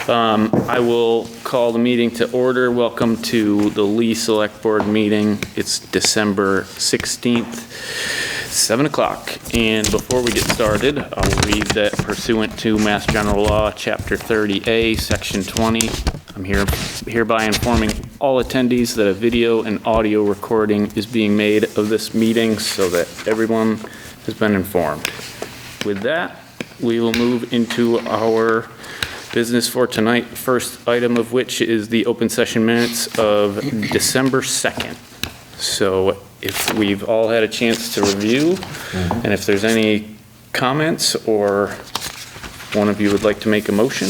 I will call the meeting to order. Welcome to the Lee Select Board meeting. It's December 16th, 7 o'clock. And before we get started, I'll read that pursuant to Mass General Law, Chapter 30A, Section 20, I'm hereby informing all attendees that a video and audio recording is being made of this meeting so that everyone has been informed. With that, we will move into our business for tonight, first item of which is the open session minutes of December 2nd. So if we've all had a chance to review, and if there's any comments or one of you would like to make a motion,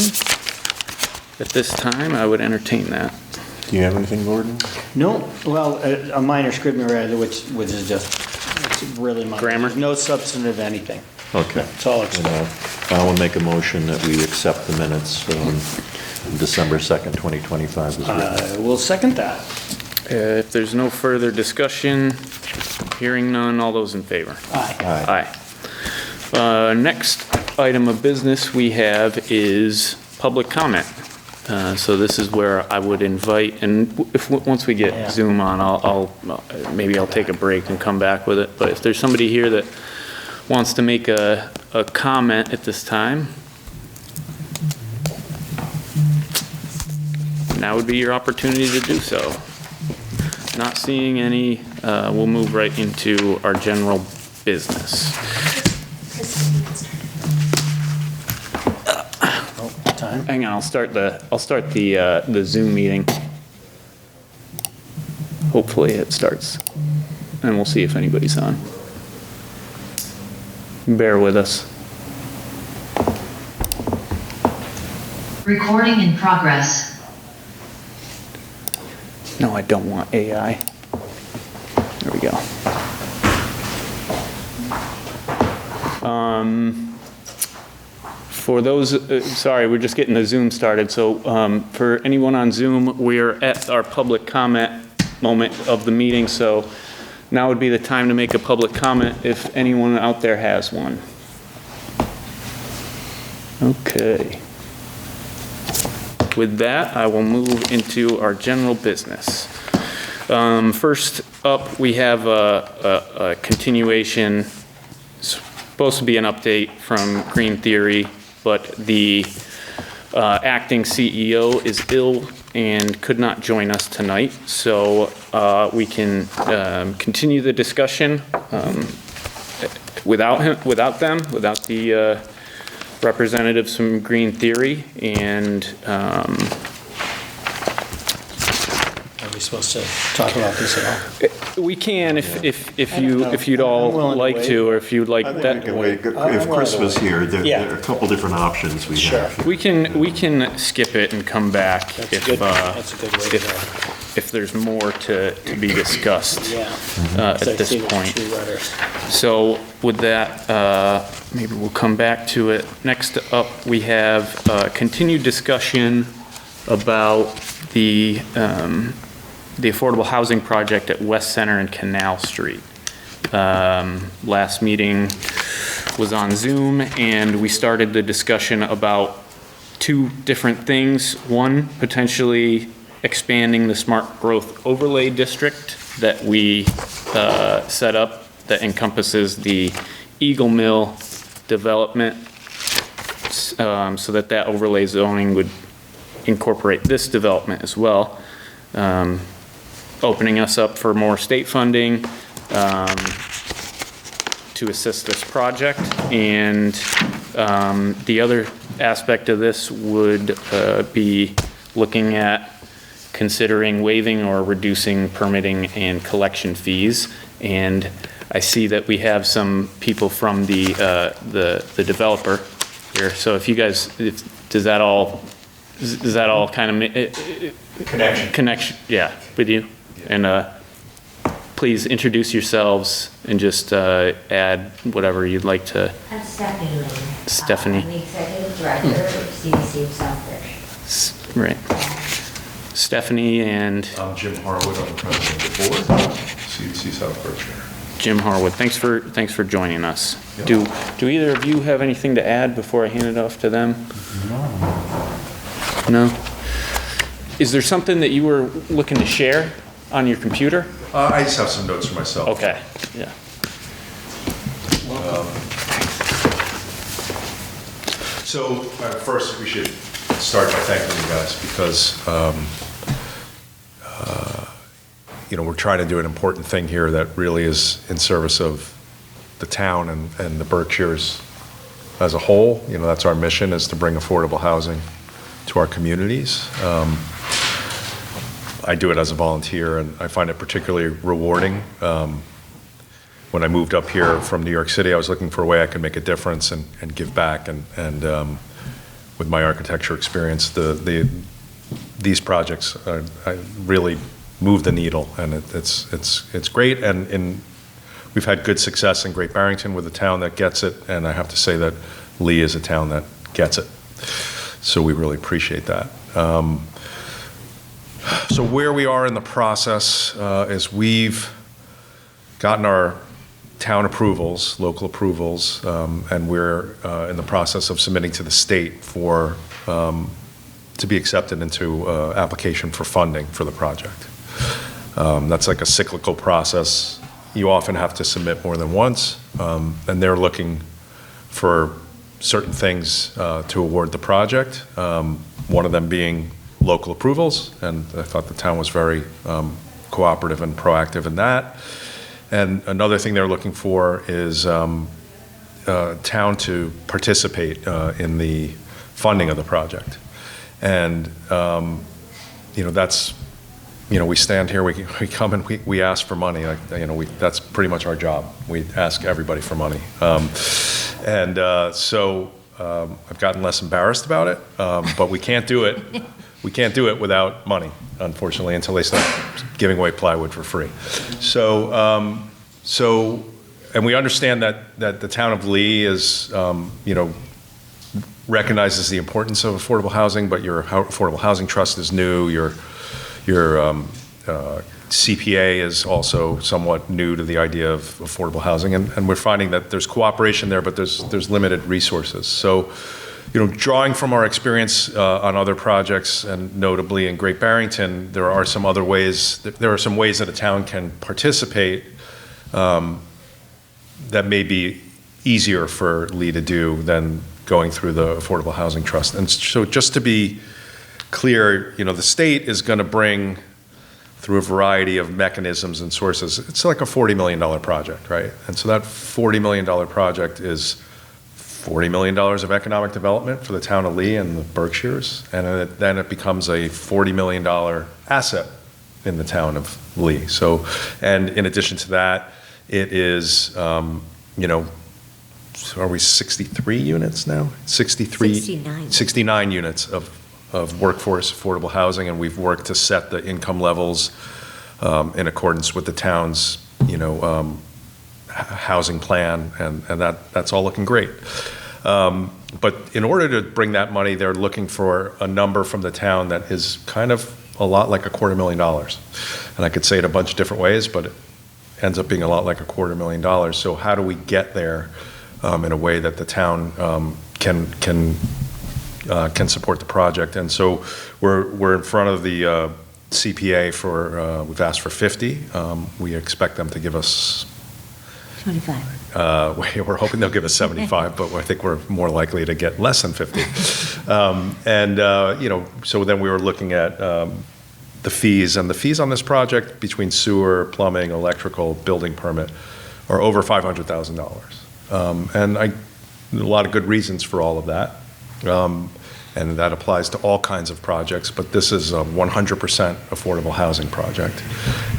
at this time I would entertain that. Do you have anything, Gordon? No, well, a minor scrivener error, which is just, it's really minor. Grammar? There's no substantive anything. Okay. It's all explained. I will make a motion that we accept the minutes on December 2nd, 2025 as written. We'll second that. If there's no further discussion, hearing none, all those in favor? Aye. Aye. Next item of business we have is public comment. So this is where I would invite, and once we get Zoom on, maybe I'll take a break and come back with it. But if there's somebody here that wants to make a comment at this time, now would be your opportunity to do so. Not seeing any, we'll move right into our general business. Time. Hang on, I'll start the Zoom meeting. Hopefully it starts, and we'll see if anybody's on. Bear with us. Recording in progress. No, I don't want AI. There we go. For those, sorry, we're just getting the Zoom started. So for anyone on Zoom, we're at our public comment moment of the meeting. So now would be the time to make a public comment if anyone out there has one. Okay. With that, I will move into our general business. First up, we have a continuation. It's supposed to be an update from Green Theory, but the acting CEO is ill and could not join us tonight. So we can continue the discussion without the representatives from Green Theory. And Are we supposed to talk about this at all? we can if you'd all like to, or if you'd like that. If Chris was here, there are a couple different options we have. We can skip it and come back That's a good way to go. if there's more to be discussed at this point. So with that, maybe we'll come back to it. Next up, we have continued discussion about the affordable housing project at West Center and Canal Street. Last meeting was on Zoom, and we started the discussion about two different things. One, potentially expanding the smart growth overlay district that we set up that encompasses the Eagle Mill development, so that overlay zoning would incorporate this development as well. Opening us up for more state funding to assist this project. And the other aspect of this would be looking at considering waiving or reducing permitting and collection fees. And I see that we have some people from the developer here. So if you guys, does that all kind of connection? Yeah, with you. And please introduce yourselves and just add whatever you'd like to. I'm Stephanie. Stephanie. I'm the executive director of CDC of Southbridge. Right. Stephanie and. I'm Jim Harwood. I'm the president of the board, CDC Southbridge. Jim Harwood, thanks for joining us. Yep. Do either of you have anything to add before I hand it off to them? No. No? Is there something that you were looking to share on your computer? I just have some notes for myself. Okay, yeah. So first, we should start by thanking you guys because, we're trying to do an important thing here that really is in service of the town and the Berkshires as a whole. That's our mission, is to bring affordable housing to our communities. I do it as a volunteer, and I find it particularly rewarding. When I moved up here from New York City, I was looking for a way I could make a difference and give back. And with my architecture experience, these projects I really move the needle, and it's great. And we've had good success in Great Barrington with a town that gets it, and I have to say that Lee is a town that gets it. So we really appreciate that. So where we are in the process is we've gotten our town approvals, local approvals, and we're in the process of submitting to the state for to be accepted into application for funding for the project. That's like a cyclical process. You often have to submit more than once, and they're looking for certain things to award the project, one of them being local approvals, and I thought the town was very cooperative and proactive in that. And another thing they're looking for is town to participate in the funding of the project. And, that's, we stand here, we come and we ask for money. That's pretty much our job. We ask everybody for money. So I've gotten less embarrassed about it, but we can't do it. We can't do it without money, unfortunately, until they start giving away plywood for free. And we understand that the town of Lee is, recognizes the importance of affordable housing, but your affordable housing trust is new. Your CPA is also somewhat new to the idea of affordable housing, and we're finding that there's cooperation there, but there's limited resources. So, drawing from our experience on other projects, and notably in Great Barrington, there are some ways that a town can participate that may be easier for Lee to do than going through the Affordable Housing Trust. And so just to be clear, the state is going to bring, through a variety of mechanisms and sources, it's like a $40 million project, right? And so that $40 million project is $40 million of economic development for the town of Lee and the Berkshires, and then it becomes a $40 million asset in the town of Lee. So, and in addition to that, it is, are we 63 units now? 69 units of workforce affordable housing, and we've worked to set the income levels in accordance with the town's, housing plan, and that's all looking great. But in order to bring that money, they're looking for a number from the town that is kind of a lot like $250,000. And I could say it a bunch of different ways, but it ends up being a lot like $250,000. So how do we get there in a way that the town can support the project? And so we're in front of the CPA for, we've asked for 50. We expect them to give us 25. We're hoping they'll give us 75, but I think we're more likely to get less than 50. So then we were looking at the fees, and the fees on this project between sewer, plumbing, electrical, building permit are over $500,000. And a lot of good reasons for all of that. And that applies to all kinds of projects, but this is a 100% affordable housing project.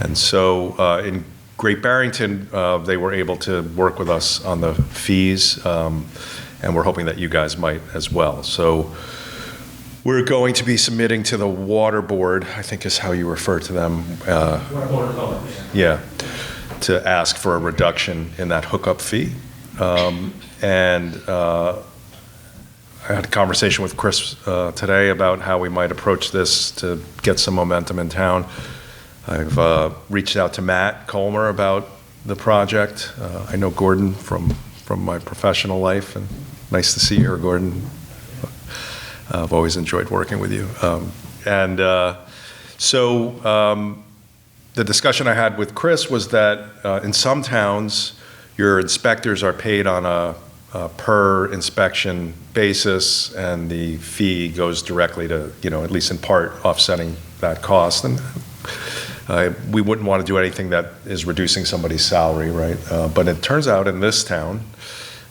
And so in Great Barrington, they were able to work with us on the fees, and we're hoping that you guys might as well. So we're going to be submitting to the Water Board, I think is how you refer to them. Yeah, to ask for a reduction in that hookup fee. I had a conversation with Chris today about how we might approach this to get some momentum in town. I've reached out to Matt Colmer about the project. I know Gordon from my professional life, and nice to see you here, Gordon. I've always enjoyed working with you. The discussion I had with Chris was that in some towns, your inspectors are paid on a per inspection basis, and the fee goes directly to, at least in part, offsetting that cost. And we wouldn't want to do anything that is reducing somebody's salary, right? But it turns out in this town,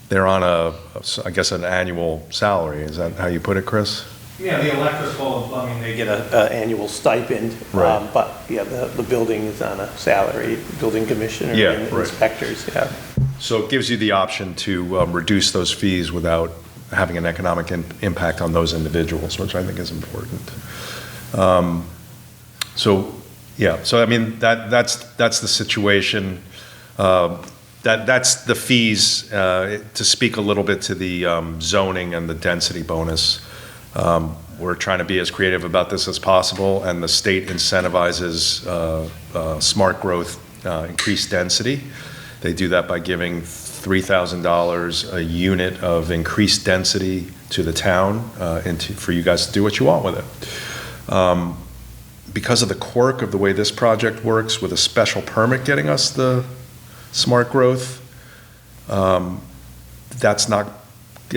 they're on I guess, an annual salary. Is that how you put it, Chris? Yeah, the electrical, they get an annual stipend. Right. But, yeah, the building is on a salary, building commissioner Yeah, and right. inspectors, yeah. So it gives you the option to reduce those fees without having an economic impact on those individuals, which I think is important. So I mean, that's the situation. That's the fees. To speak a little bit to the zoning and the density bonus, we're trying to be as creative about this as possible, and the state incentivizes smart growth, increased density. They do that by giving $3,000 a unit of increased density to the town, for you guys to do what you want with it. Because of the quirk of the way this project works, with a special permit getting us the smart growth, it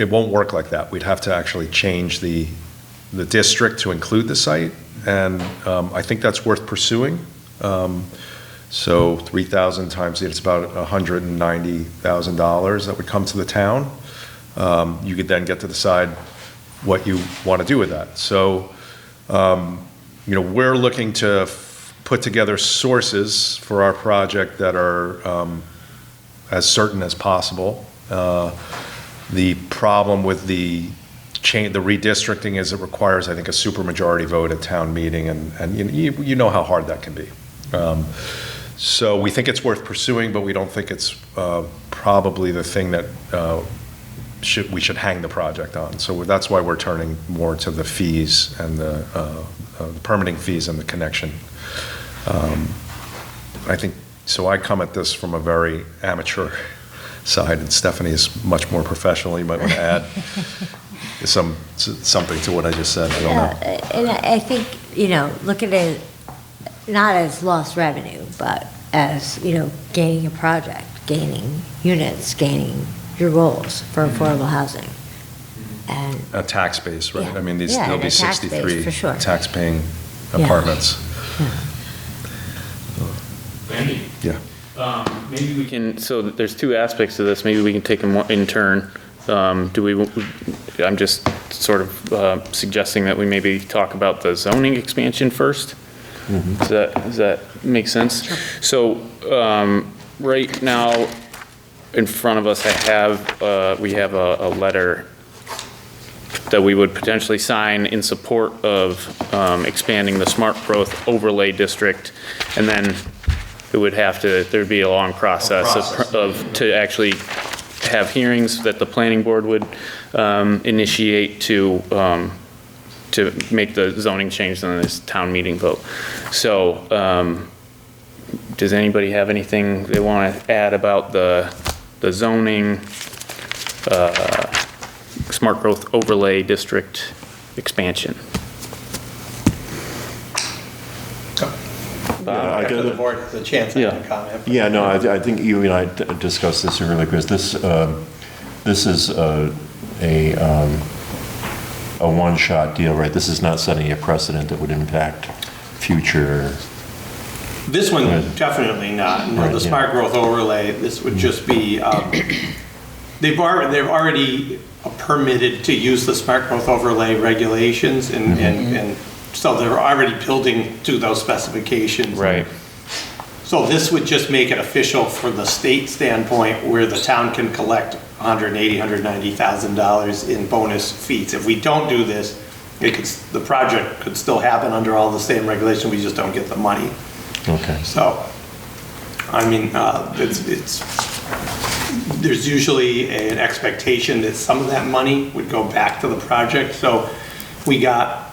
won't work like that. We'd have to actually change the district to include the site, and I think that's worth pursuing. So 3,000 times it's about $190,000 that would come to the town. You could then get to decide what you want to do with that. So, we're looking to put together sources for our project that are as certain as possible. The problem with the redistricting is it requires, I think, a supermajority vote at town meeting, and you know how hard that can be. So we think it's worth pursuing, but we don't think it's probably the thing that we should hang the project on. So that's why we're turning more to the fees and the permitting fees and the connection. I think, so I come at this from a very amateur side, and Stephanie is much more professional. You might want to add something to what I just said. I don't know. And I think, look at it not as lost revenue, but as, gaining a project, gaining units, gaining your goals for affordable housing. And A tax base, right? Yeah. I mean, Yeah, there'll and be a tax base, 63 for sure. tax-paying Yeah. apartments. Andy? Yeah. Maybe we can, so there's two aspects to this, maybe we can take them in turn. I'm just sort of suggesting that we maybe talk about the zoning expansion first. Does that make sense? Sure. So, right now, in front of us, we have a letter that we would potentially sign in support of expanding the smart growth overlay district, and then there'd be a long process to actually have hearings that the planning board would initiate to make the zoning change in this town meeting vote. So, does anybody have anything they want to add about the zoning smart growth overlay district expansion? I After got the it. board has a chance, I Yeah. can comment. Yeah, no, I think you and I discussed this earlier, because this is a one-shot deal, right? This is not setting a precedent that would impact future. This one, Right. definitely not. No, Right, the yeah. smart growth overlay, this would just be, they've already permitted to use the smart growth overlay regulations, and so they're already building to those specifications. Right. So this would just make it official for the state standpoint, where the town can collect $180,000, $190,000 in bonus fees. If we don't do this, the project could still happen under all the same regulations, we just don't get the money. Okay. So, I mean, there's usually an expectation that some of that money would go back to the project. So we got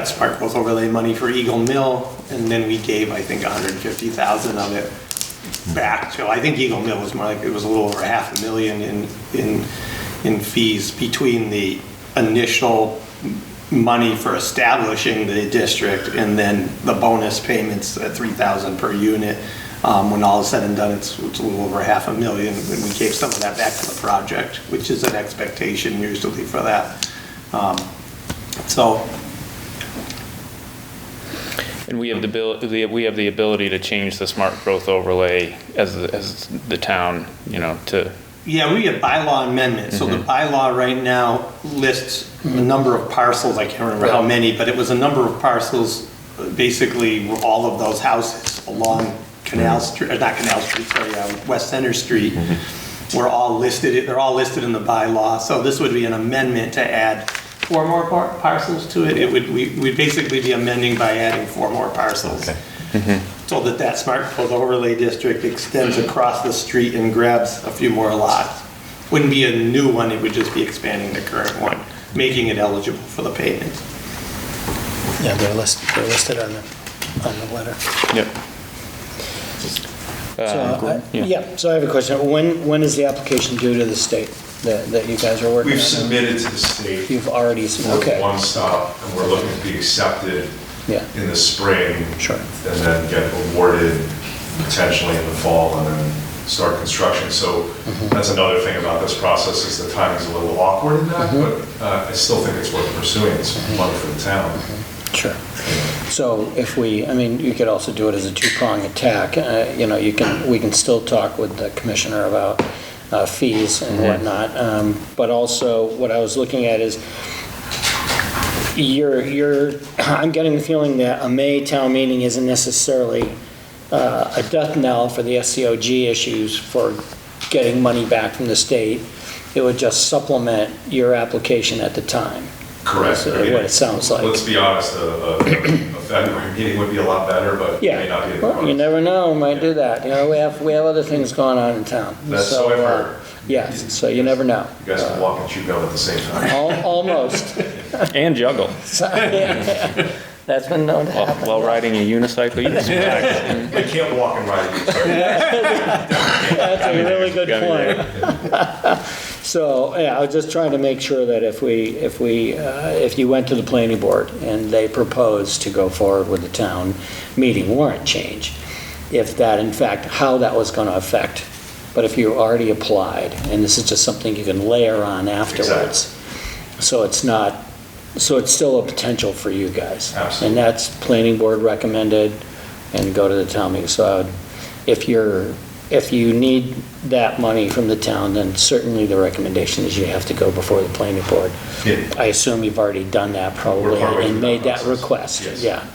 smart growth overlay money for Eagle Mill, and then we gave, I think, 150,000 of it back. So I think Eagle Mill was more like, it was a little over $500,000 in fees between the initial money for establishing the district, and then the bonus payments at 3,000 per unit. When all is said and done, it's a little over $500,000, and we gave some of that back to the project, which is an expectation usually for that. So, And we have the ability to change the smart growth overlay as the town, to, yeah, we have bylaw amendment. So the bylaw right now lists a number of parcels. I can't remember how many, but it was a number of parcels, basically all of those houses along Canal Street, or not Canal Street, sorry, West Center Street, were all listed. They're all listed in the bylaw. So this would be an amendment to add 4 more parcels to it. We'd basically be amending by adding 4 more parcels. Okay. So that smart growth overlay district extends across the street and grabs a few more lots. Wouldn't be a new one, it would just be expanding the current one, making it eligible for the payment. Yeah, they're listed on the letter. yep. So I have a question. When is the application due to the state that you guys are working on? We've submitted to the state. You've already, okay. One stop, and we're looking to be accepted Yeah. in the spring. Sure. And then get awarded potentially in the fall and then start construction. So that's another thing about this process is the timing's a little awkward in that, but I still think it's worth pursuing. It's money for the town. Sure. So if you could also do it as a two-prong attack. We can still talk with the commissioner about fees and whatnot. But also, what I was looking at is, I'm getting the feeling that a May town meeting isn't necessarily a death knell for the SCOG issues for getting money back from the state. It would just supplement your application at the time. Correct. That's what it sounds like. Let's be honest, a February meeting would be a lot better, but it may not be. Well, you never know, might do that. We have other things going on in town. That's so I've heard. Yes, so you never know. You guys can walk and chew gum at the same time. Almost. And juggle, That's been known to happen. while riding a unicycle. You just relax. They can't walk and ride. That's a really good point. So, yeah, I was just trying to make sure that if you went to the planning board and they proposed to go forward with the town meeting warrant change, if that, in fact, how that was going to affect. But if you already applied, and this is just something you can layer on afterwards, so it's still a potential for you guys. Absolutely. And that's planning board recommended, and go to the town meeting. So if you need that money from the town, then certainly the recommendation is you have to go before the planning board. Yeah. I assume you've already done that probably We're partway and through made that that process. request. Yes. Yeah,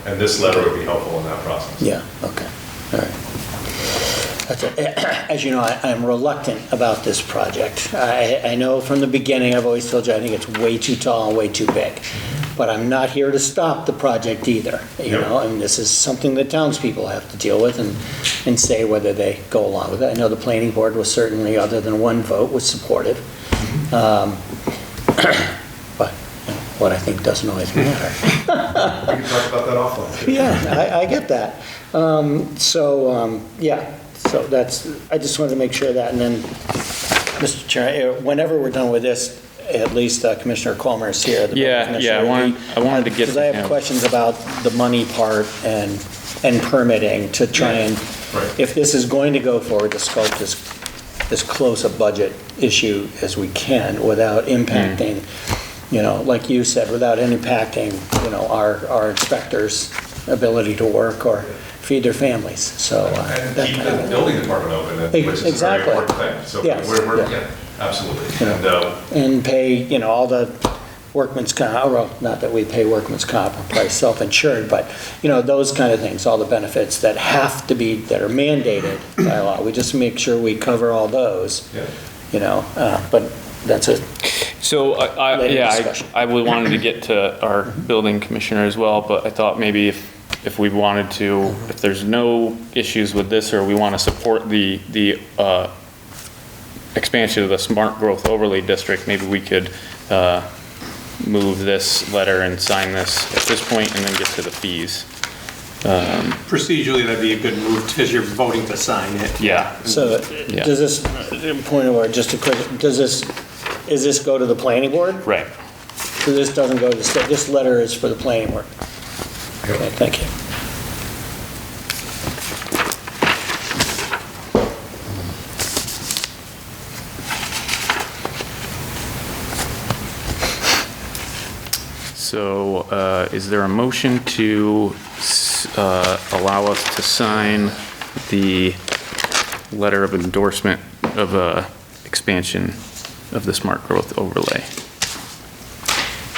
And this letter would be helpful in that process. yeah, okay, all right. As you know, I'm reluctant about this project. I know from the beginning, I've always told you, I think it's way too tall and way too big. But I'm not here to stop the project either, and this is something that townspeople have to deal with and say whether they go along with it. I know the planning board was certainly, other than one vote, was supportive. But what I think doesn't always matter. We can talk about that offline. Yeah, I get that. So that's, I just wanted to make sure of that, and then, Mr. Chair, whenever we're done with this, at least Commissioner Colmer is here. the Yeah, Commissioner. I wanted to get Because I have him. questions about the money part and permitting to try and, Right. if this is going to go forward, to sculpt this close a budget issue as we can without impacting, like you said, without impacting, our inspectors' ability to work or feed their families, so. And that keep kind of the thing. building department open, which is a very Exactly. important thing. So Yes, we're yeah. absolutely. And pay, all the workman's comp, well, not that we pay workman's comp, we're probably self-insured, but, those kind of things, all the benefits that have to be, that are mandated by law. We just make sure we cover all those, but that's a, So, Later discussion. I would wanted to get to our building commissioner as well, but I thought maybe if we wanted to, if there's no issues with this, or we want to support the expansion of the smart growth overlay district, maybe we could move this letter and sign this at this point and then get to the fees. Procedurally, that'd be a good move because you're voting to sign it. Yeah. so, Yeah. does this, point of order, just a quick, is this go to the planning board? Right. So this doesn't go to the state, this letter is for the planning board. Okay, thank you. So, is there a motion to allow us to sign the letter of endorsement of expansion of the smart growth overlay?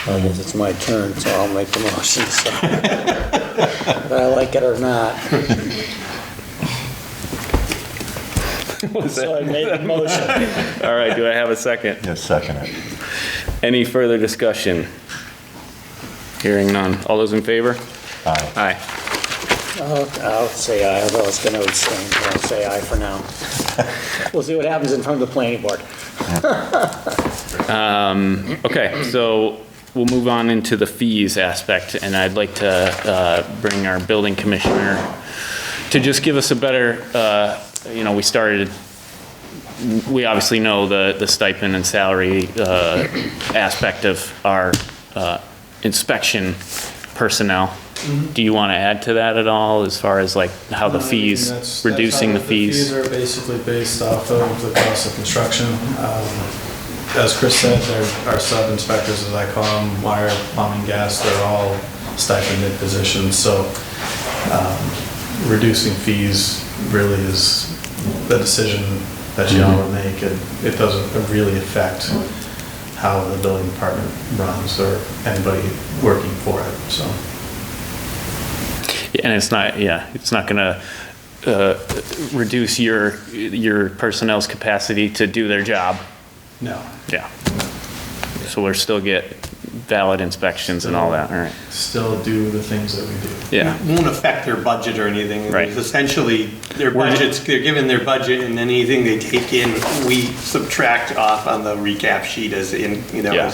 I guess it's my turn, so I'll make the motion. Whether I like it or not. So I made the motion. All right, do I have a second? Yes, second it. Any further discussion? Hearing none. All those in favor? Aye. Aye. I'll say aye, although I was going to abstain, but I'll say aye for now. We'll see what happens in front of the planning board. Okay, so we'll move on into the fees aspect, and I'd like to bring our building commissioner to just give us a better, we obviously know the stipend and salary aspect of our inspection personnel. Do you want to add to that at all, as far as like how the fees, reducing the fees? The fees are basically based off of the cost of construction. As Chris said, our sub-inspectors, as I call them, wire, plumbing, gas, they're all stipended positions. So reducing fees really is the decision that y'all would make. It doesn't really affect how the building department runs or anybody working for it, so. And it's not gonna reduce your personnel's capacity to do their job. No. Yeah. So we'll still get valid inspections and all that, all right? Still do the things that we do. Yeah. It won't affect their budget or anything. Right. It's essentially, their budgets, they're given their budget, and anything they take in, we subtract off on the recap sheet as in, Yeah.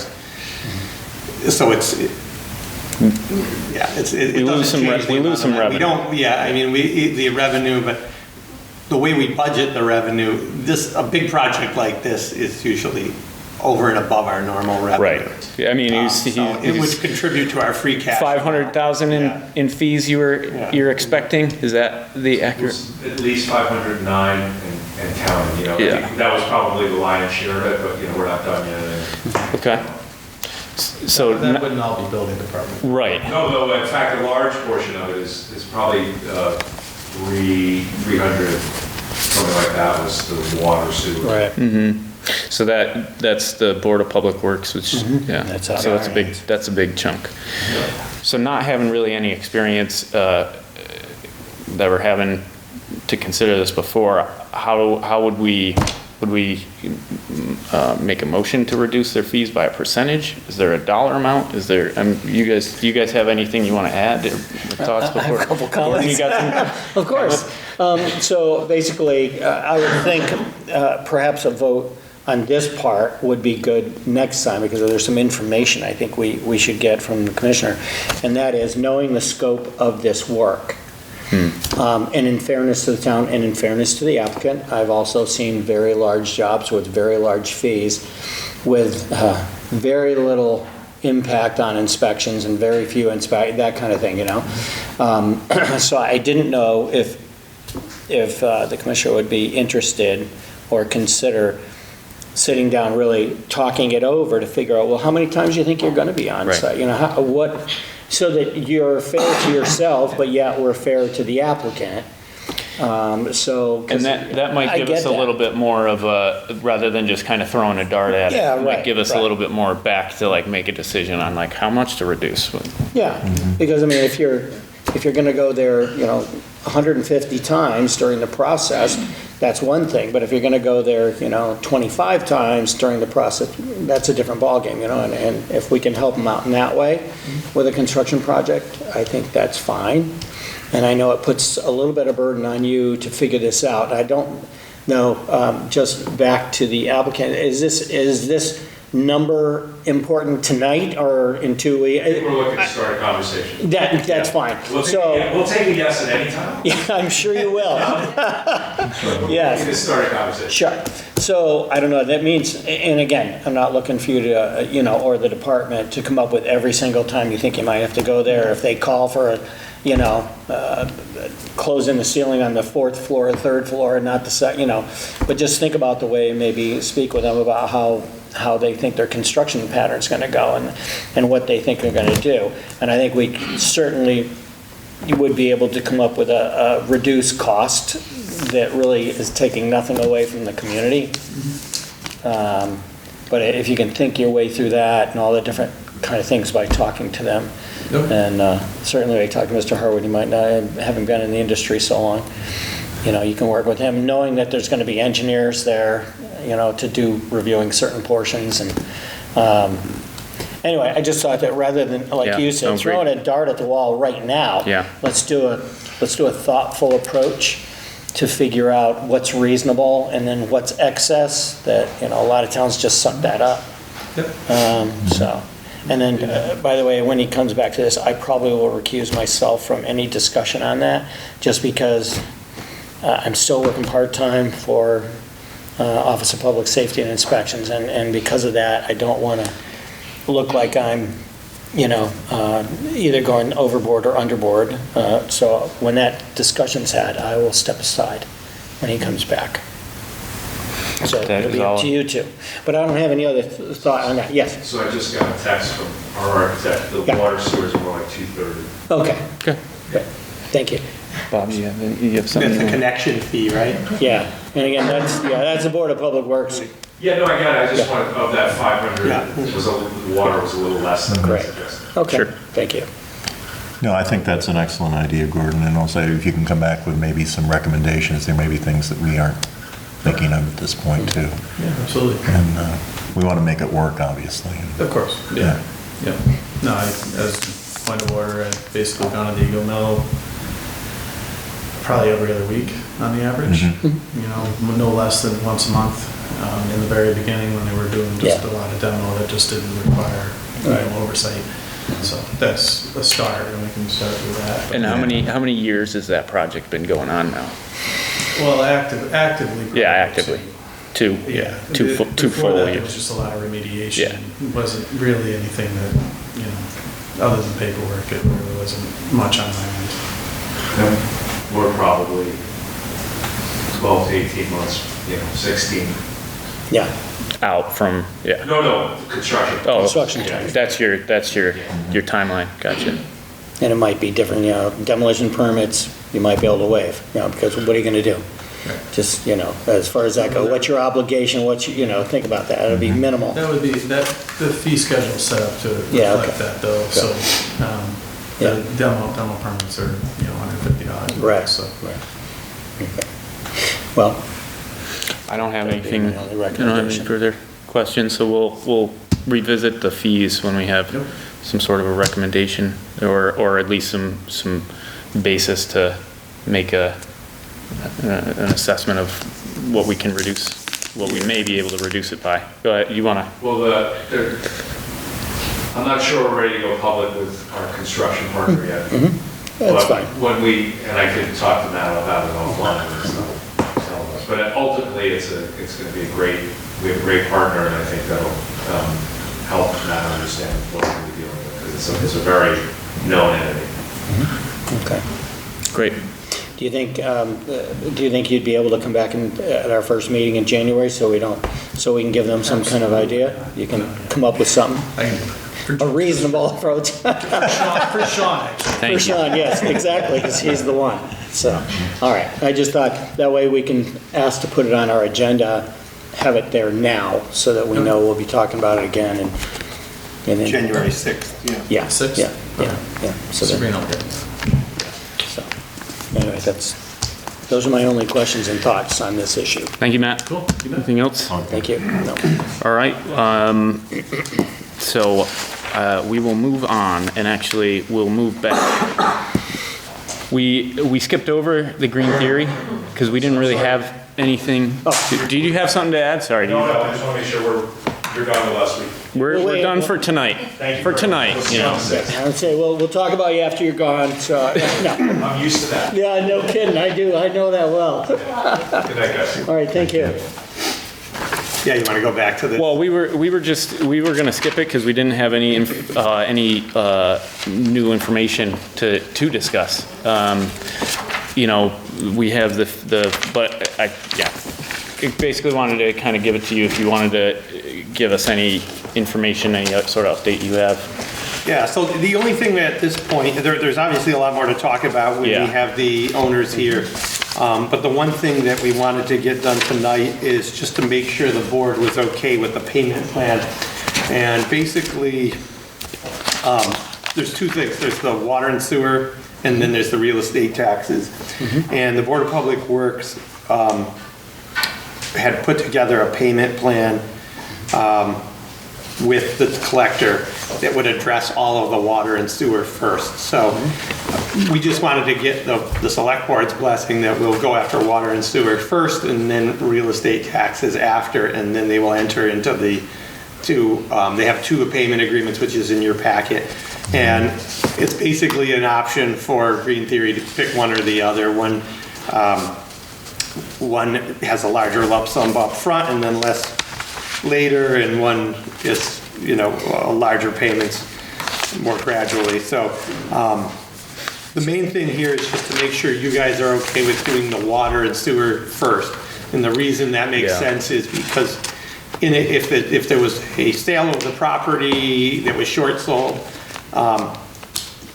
So it We lose doesn't some change the we lose amount some of money. revenue. The revenue, but the way we budget the revenue, a big project like this is usually over and above our normal revenue. Right. I mean, So it would contribute to our free cash. 500,000 Yeah. in fees you're expecting? Is that the accurate? At least 509 and counting, I Yeah. think that was probably the lion's share of it, but, we're not done yet. Okay. So, That wouldn't all be building department. right. No, though, in fact, a large portion of it is probably 300, something like that was the water sewer. Right. So that's the Board of Public Works, which, yeah. That's out So of our hands. that's a big chunk. So not having really any experience, that we're having to consider this before, how would we make a motion to reduce their fees by a percentage? Is there a dollar amount? Is there, do you guys have anything you want to add or thoughts before? I have a couple Gordon, you comments. got some? Of course. So basically, I would think perhaps a vote on this part would be good next time, because there's some information I think we should get from the commissioner, and that is knowing the scope of this work. And in fairness to the town and in fairness to the applicant, I've also seen very large jobs with very large fees with very little impact on inspections and very few that kind of thing, So I didn't know if the commissioner would be interested or consider sitting down, really talking it over to figure out, well, how many times do you think you're going to be on site? So that you're fair to yourself, but yet we're fair to the applicant. And that might give us a little bit more of rather than just kind of throwing a dart at it. Yeah, It might right, give us right. a little bit more back to like make a decision on like how much to reduce. Yeah, because I mean, if you're going to go there, 150 times during the process, that's one thing. But if you're going to go there, 25 times during the process, that's a different ballgame, And if we can help them out in that way with a construction project, I think that's fine. And I know it puts a little bit of burden on you to figure this out. I don't know, just back to the applicant, is this number important tonight or in 2 weeks? We're looking to start a conversation. That's fine. We'll take a yes at any time. Yeah, I'm sure you will. Yes. We can start a conversation. Sure. So, I don't know, that means, and again, I'm not looking for you to, or the department to come up with every single time you think you might have to go there. If they call for closing the ceiling on the 4th floor, 3rd floor, not the second, but just think about the way, maybe speak with them about how they think their construction pattern's gonna go and what they think they're gonna do. And I think we certainly would be able to come up with a reduced cost that really is taking nothing away from the community. But if you can think your way through that and all the different kind of things by talking to them. Yep. And certainly, I talked to Mr. Harwood, he might not, having been in the industry so long, you can work with him, knowing that there's going to be engineers there, to do reviewing certain portions. And anyway, I just thought that rather than, like Yeah, you said, sounds great. throwing a dart at the wall right now, Yeah. let's do a thoughtful approach to figure out what's reasonable and then what's excess that, a lot of towns just suck that up. Yep. So, and then, by the way, when he comes back to this, I probably will recuse myself from any discussion on that, just because I'm still working part-time for Office of Public Safety and Inspections, and because of that, I don't want to look like I'm, either going overboard or underboard. So when that discussion's had, I will step aside when he comes back. So That it'll is be up all. to you two. But I don't have any other thought on that. Yes? So I just got a text from our architect, the Yeah. water sewers are more like 230. Okay. Okay. Good. Thank you. Bob, you have something? That's the you want- connection fee, right? Yeah, and again, that's the Board of Public Works. Yeah, no, I got it, I just wanted, of that 500, Yeah. the water was a little less than I Great. suggested. Okay, Sure. thank you. No, I think that's an excellent idea, Gordon, and also if you can come back with maybe some recommendations, there may be things that we aren't thinking of at this point too. Yeah, absolutely. And we want to make it work, obviously. Of course, yeah. Yeah. No, as point of order, I've basically gone to the Eagle Mill probably every other week on the average. No less than once a month. In the very beginning, when they were doing just a lot of demo that just didn't require oversight. So that's a start, and we can start with that. And how many years has that project been going on now? Well, actively. Yeah, actively. Two Before full that, It years. was just a lot of remediation. Yeah. It wasn't really anything that, other than paperwork, it really wasn't much on my end. We're probably 12 to 18 months, 16. Yeah, Out from, yeah. No, construction. Oh, Construction time. That's your timeline, gotcha. and it might be different, demolition permits, you might be able to waive, because what are you gonna do? Just, as far as that goes, what's your obligation, think about that, it'll be minimal. That would be, the fee schedule is set up to Yeah, reflect okay. that though, so, Yeah. the demo permits are, $150. Right, So, right. Okay. Well, I don't have That'd be anything, my only I don't have any recommendation. further questions, so we'll revisit the fees when we have Yep. some sort of a recommendation, or at least some basis to make an assessment of what we can reduce, what we may be able to reduce it by. Go ahead, you wanna? Well, I'm not sure we're ready to go public with our construction partner yet. that's But fine. when and I could talk to Matt about it offline and stuff, tell us. But ultimately, it's gonna be we have a great partner, and I think that'll help Matt understand what we're gonna be dealing with, because it's a very known entity. Okay. Great. Do you think you'd be able to come back at our first meeting in January, so we can give them some kind of idea? You can come up with something, I can do it. a reasonable approach? For Sean, actually. For Thank you. Sean, yes, exactly, because he's the one. So, all right, I just thought that way we can ask to put it on our agenda, have it there now, so that we know we'll be talking about it again and then. January 6th, yeah. Yeah, 6th? yeah. So then- Sabrina will get it. so, anyway, those are my only questions and thoughts on this issue. Thank you, Matt. Cool. You bet. Anything else? Thank you. No. All right, so we will move on, and actually, we'll move back. We skipped over the green theory, because we didn't really have anything. Did you have something to add? Sorry. No, I just want to make sure we're You're done with last week. We're done for tonight. Thank you For very tonight, much. you know. I would say, well, we'll talk about you after you're gone, so, no. I'm used to that. Yeah, no kidding, I do, I know that well. Good night, guys. All right, thank you. Yeah, you want to go back to the, Well, we were gonna skip it because we didn't have any new information to discuss. You know, we have but I basically wanted to kind of give it to you if you wanted to give us any information, any sort of update you have. yeah, so the only thing at this point, there's obviously a lot more to talk about when Yeah. we have the owners here. But the one thing that we wanted to get done tonight is just to make sure the board was okay with the payment plan. And basically, there's two things. There's the water and sewer, and then there's the real estate taxes. And the Board of Public Works had put together a payment plan with the collector that would address all of the water and sewer first. So we just wanted to get the select board's blessing that we'll go after water and sewer first and then real estate taxes after, and then they will enter into the they have two payment agreements, which is in your packet. And it's basically an option for Green Theory to pick one or the other. One has a larger lump sum up front and then less later, and one is, you know, larger payments more gradually. So the main thing here is just to make sure you guys are okay with doing the water and sewer first. And the reason that makes sense is because if there was a sale of the property that was short sold,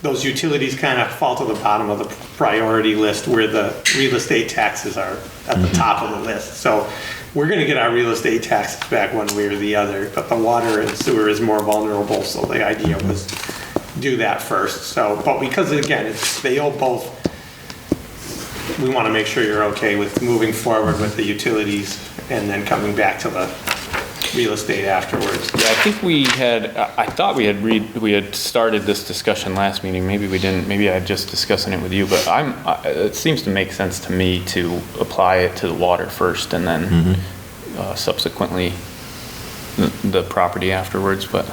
those utilities kind of fall to the bottom of the priority list where the real estate taxes are at the top of the list. So we're gonna get our real estate taxes back one way or the other, but the water and sewer is more vulnerable, so the idea was do that first. So, but because again, they owe both, we wanna make sure you're okay with moving forward with the utilities and then coming back to the real estate afterwards. Yeah, I think I thought we had started this discussion last meeting. Maybe we didn't. Maybe I'm just discussing it with you, but it seems to make sense to me to apply it to the water first and then subsequently the property afterwards. But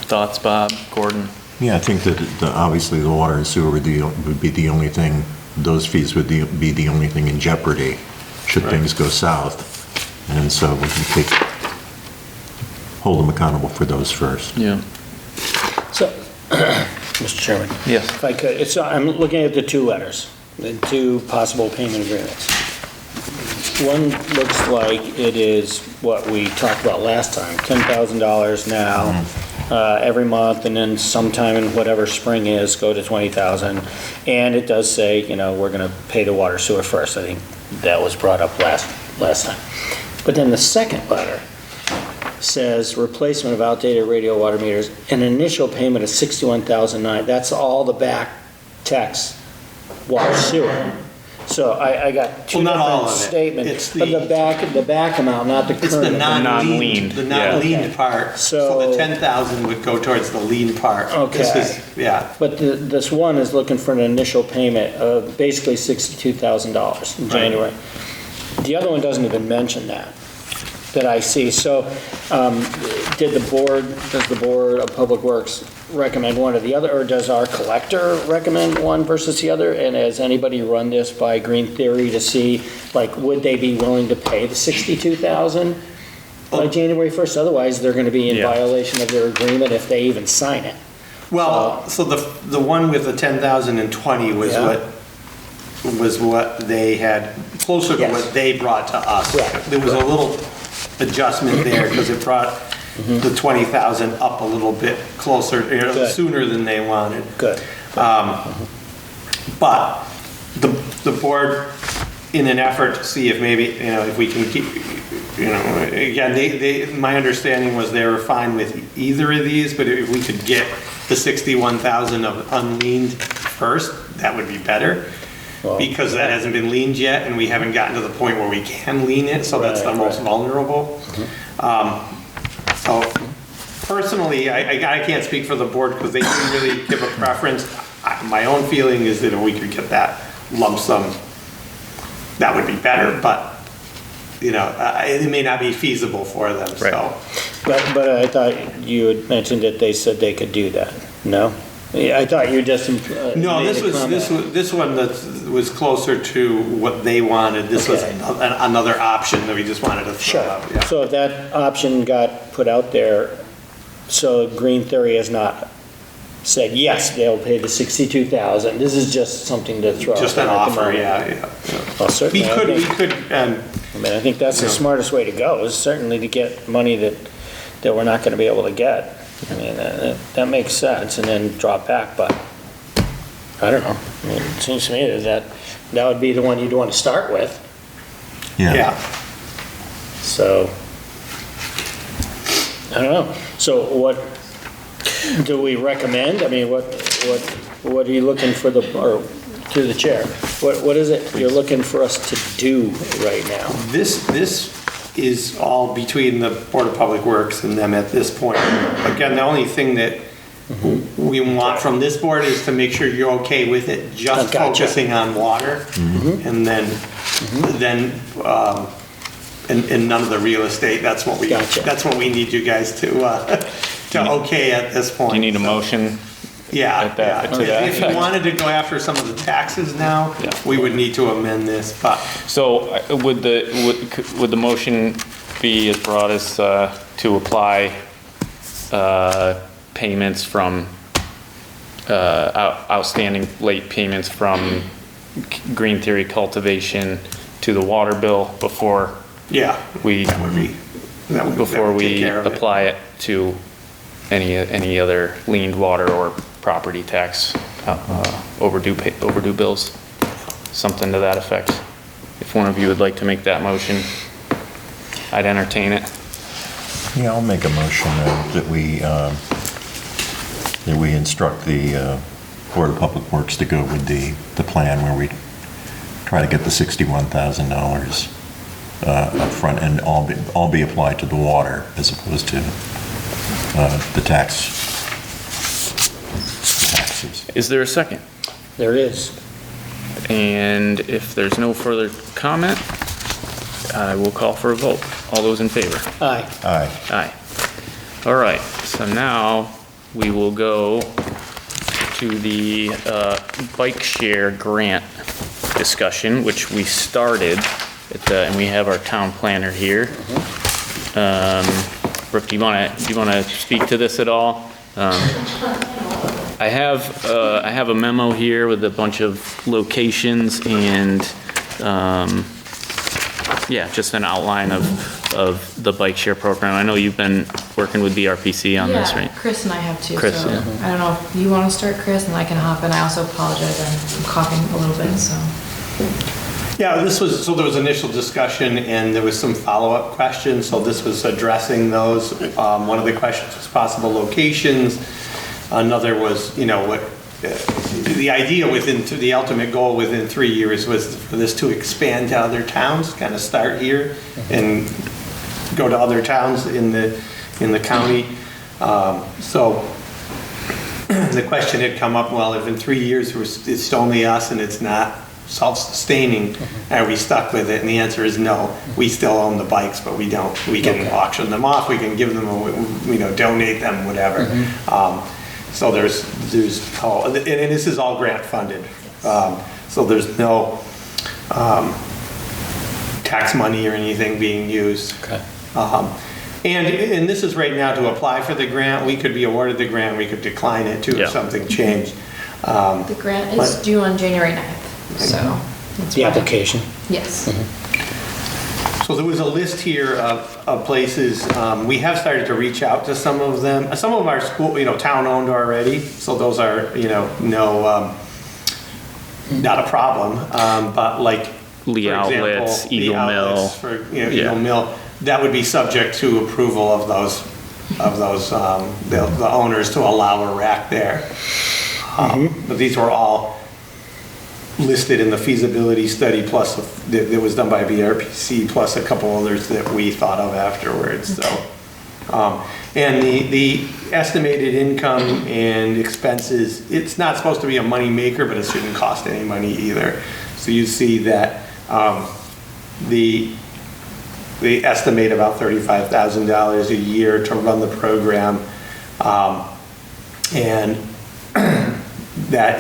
thoughts, Bob, Gordon? Yeah, I think that obviously the water and sewer would be the only thing, those fees would be the only thing in jeopardy should things go south. And so we can hold them accountable for those first. Yeah. So, Mr. Chairman. Yes. If I could, I'm looking at the two letters, the two possible payment agreements. One looks like it is what we talked about last time, $10,000 now, every month, and then sometime in whatever spring is, go to $20,000. And it does say, you know, we're gonna pay the water sewer first. I think that was brought up last time. But then the second letter says replacement of outdated radio water meters, an initial payment of $61,009. That's all the back tax water sewer. So I got two Well, not all different of it. statements, It's but the back amount, not the current. It's the amount. non-leaned, the non-leaned part. So the 10,000 would go towards the lean part. This Okay. is, yeah. But this one is looking for an initial payment of basically $62,000 in January. The other one doesn't even mention that I see. So does the Board of Public Works recommend one or the other, or does our collector recommend one versus the other? And has anybody run this by Green Theory to see, like, would they be willing to pay the $62,000 by January 1st? Otherwise, they're gonna be in violation of their agreement if they even sign it. Well, so the one with the 10,020 was what they had, closer to what they brought to us. Correct. There was a little adjustment there because it brought the 20,000 up a little bit closer, sooner than they wanted. Good. But the board, in an effort to see if maybe, you know, if we can keep, you know, again, my understanding was they were fine with either of these, but if we could get the 61,000 of unleaned first, that would be better. Because that hasn't been leaned yet, and we haven't gotten to the point where we can lean it, so that's the most vulnerable. So personally, I can't speak for the board because they didn't really give a preference. My own feeling is that if we could get that lump sum, that would be better, but it may not be feasible for them, so. Right. But I thought you had mentioned that they said they could do that, no? Yeah, I thought you just. No, made this a was, comment. this one that was closer to what they wanted. This was Okay. another option that we just wanted to throw Sure. out, yeah. So if that option got put out there, so Green Theory has not said, yes, they'll pay the 62,000. This is just something to throw out Just an there at the offer, moment. yeah. Well, We certainly, I could, think- I mean, I think that's the Yeah. smartest way to go, is certainly to get money that we're not gonna be able to get. I mean, that makes sense, and then drop back, but I don't know. I mean, it seems to me that would be the one you'd want to start with, yeah. so. I don't know. So what do we recommend? I mean, what are you looking for or through the chair? What is it you're looking for us to do right now? This is all between the Board of Public Works and them at this point. Again, the only thing that we want from this board is to make sure you're okay with it, just Gotcha. focusing on water. And then, and none of the real estate, that's what we, Gotcha. that's what we need you guys to okay at this point. Do you need a So, motion? Yeah, at that- yeah. to that If you effect? wanted to go after some of the taxes now, Yeah. we would need to amend this, but So would the motion be as broad as to apply payments from, outstanding late payments from Green Theory Cultivation to the water bill before yeah, we, that would be, that would before take we care of it. apply it to any other liened water or property tax overdue bills? Something to that effect. If one of you would like to make that motion, I'd entertain it. Yeah, I'll make a motion that we instruct the Board of Public Works to go with the plan where we try to get the $61,000 up front and all be applied to the water as opposed to the taxes. Is there a second? There it is. And if there's no further comment, I will call for a vote. All those in favor? Aye. Aye. Aye. All right, so now we will go to the bike share grant discussion, which we started, and we have our town planner here. Brooke, do you want to speak to this at all? I have a memo here with a bunch of locations and, yeah, just an outline of the bike share program. I know you've been working with BRPC on this, Yeah, right? Chris and I have too, Chris, so yeah. I don't know if you want to start, Chris, and I can hop in. I also apologize, I'm coughing a little bit, so. Yeah, so there was initial discussion and there was some follow-up questions, so this was addressing those. One of the questions was possible locations. Another was, what, the idea the ultimate goal within 3 years was for this to expand to other towns, kind of start here and go to other towns in the county. So the question had come up, well, if in 3 years it's only us and it's not self-sustaining, are we stuck with it? And the answer is no. We still own the bikes, but we don't. We can auction them off, we can give them, donate them, whatever. So there's and this is all grant funded. So there's no tax money or anything being used. Okay. And this is right now to apply for the grant. We could be awarded the grant, we could decline it too Yeah. if something changed. The grant is But- due on January 9th, so. that's The why- application. Yes. So there was a list here of places, we have started to reach out to some of them. Some of them are school, town-owned already, so those are, not a problem. But like, Lee for example, Outlets, the Eagle Mill. outlets for, Yeah. Eagle Mill, that would be subject to approval of those, the owners to allow a rack there. But these were all listed in the feasibility study, plus that was done by BRPC, plus a couple others that we thought of afterwards, so. And the estimated income and expenses, it's not supposed to be a money maker, but it shouldn't cost any money either. So you see that the they estimate about $35,000 a year to run the program. And that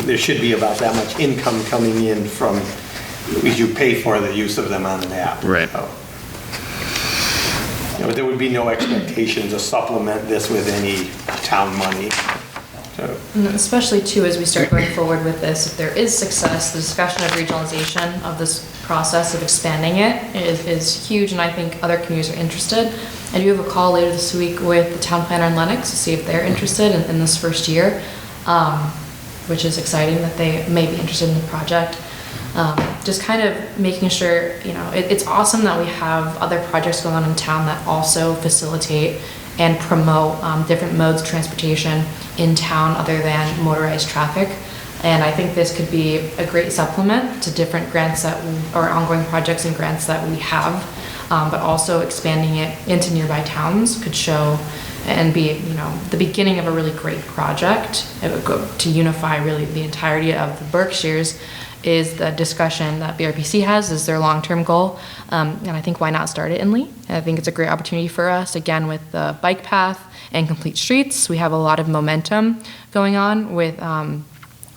there should be about that much income coming in from, because you pay for the use of them on an app. Right. So, but there would be no expectation to supplement this with any town money. So, And especially too, as we start going forward with this, if there is success, the discussion of regionalization of this process of expanding it is huge, and I think other communities are interested. I do have a call later this week with the town planner in Lennox to see if they're interested in this first year, which is exciting that they may be interested in the project. Just kind of making sure, it's awesome that we have other projects going on in town that also facilitate and promote different modes of transportation in town other than motorized traffic. And I think this could be a great supplement to different grants or ongoing projects and grants that we have, but also expanding it into nearby towns could show and be, the beginning of a really great project. It would go to unify really the entirety of the Berkshires is the discussion that BRPC has is their long-term goal. And I think why not start it in Lee? I think it's a great opportunity for us, again, with the bike path and complete streets. We have a lot of momentum going on with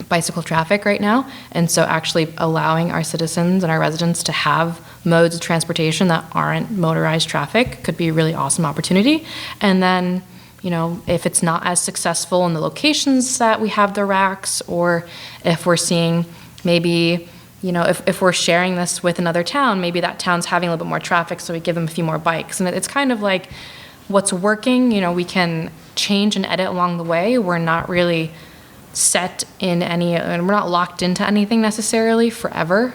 bicycle traffic right now. And so actually allowing our citizens and our residents to have modes of transportation that aren't motorized traffic could be a really awesome opportunity. And then, if it's not as successful in the locations that we have the racks, or if we're seeing maybe, if we're sharing this with another town, maybe that town's having a little bit more traffic, so we give them a few more bikes. And it's kind of like what's working, we can change and edit along the way. We're not really set in any, and we're not locked into anything necessarily forever.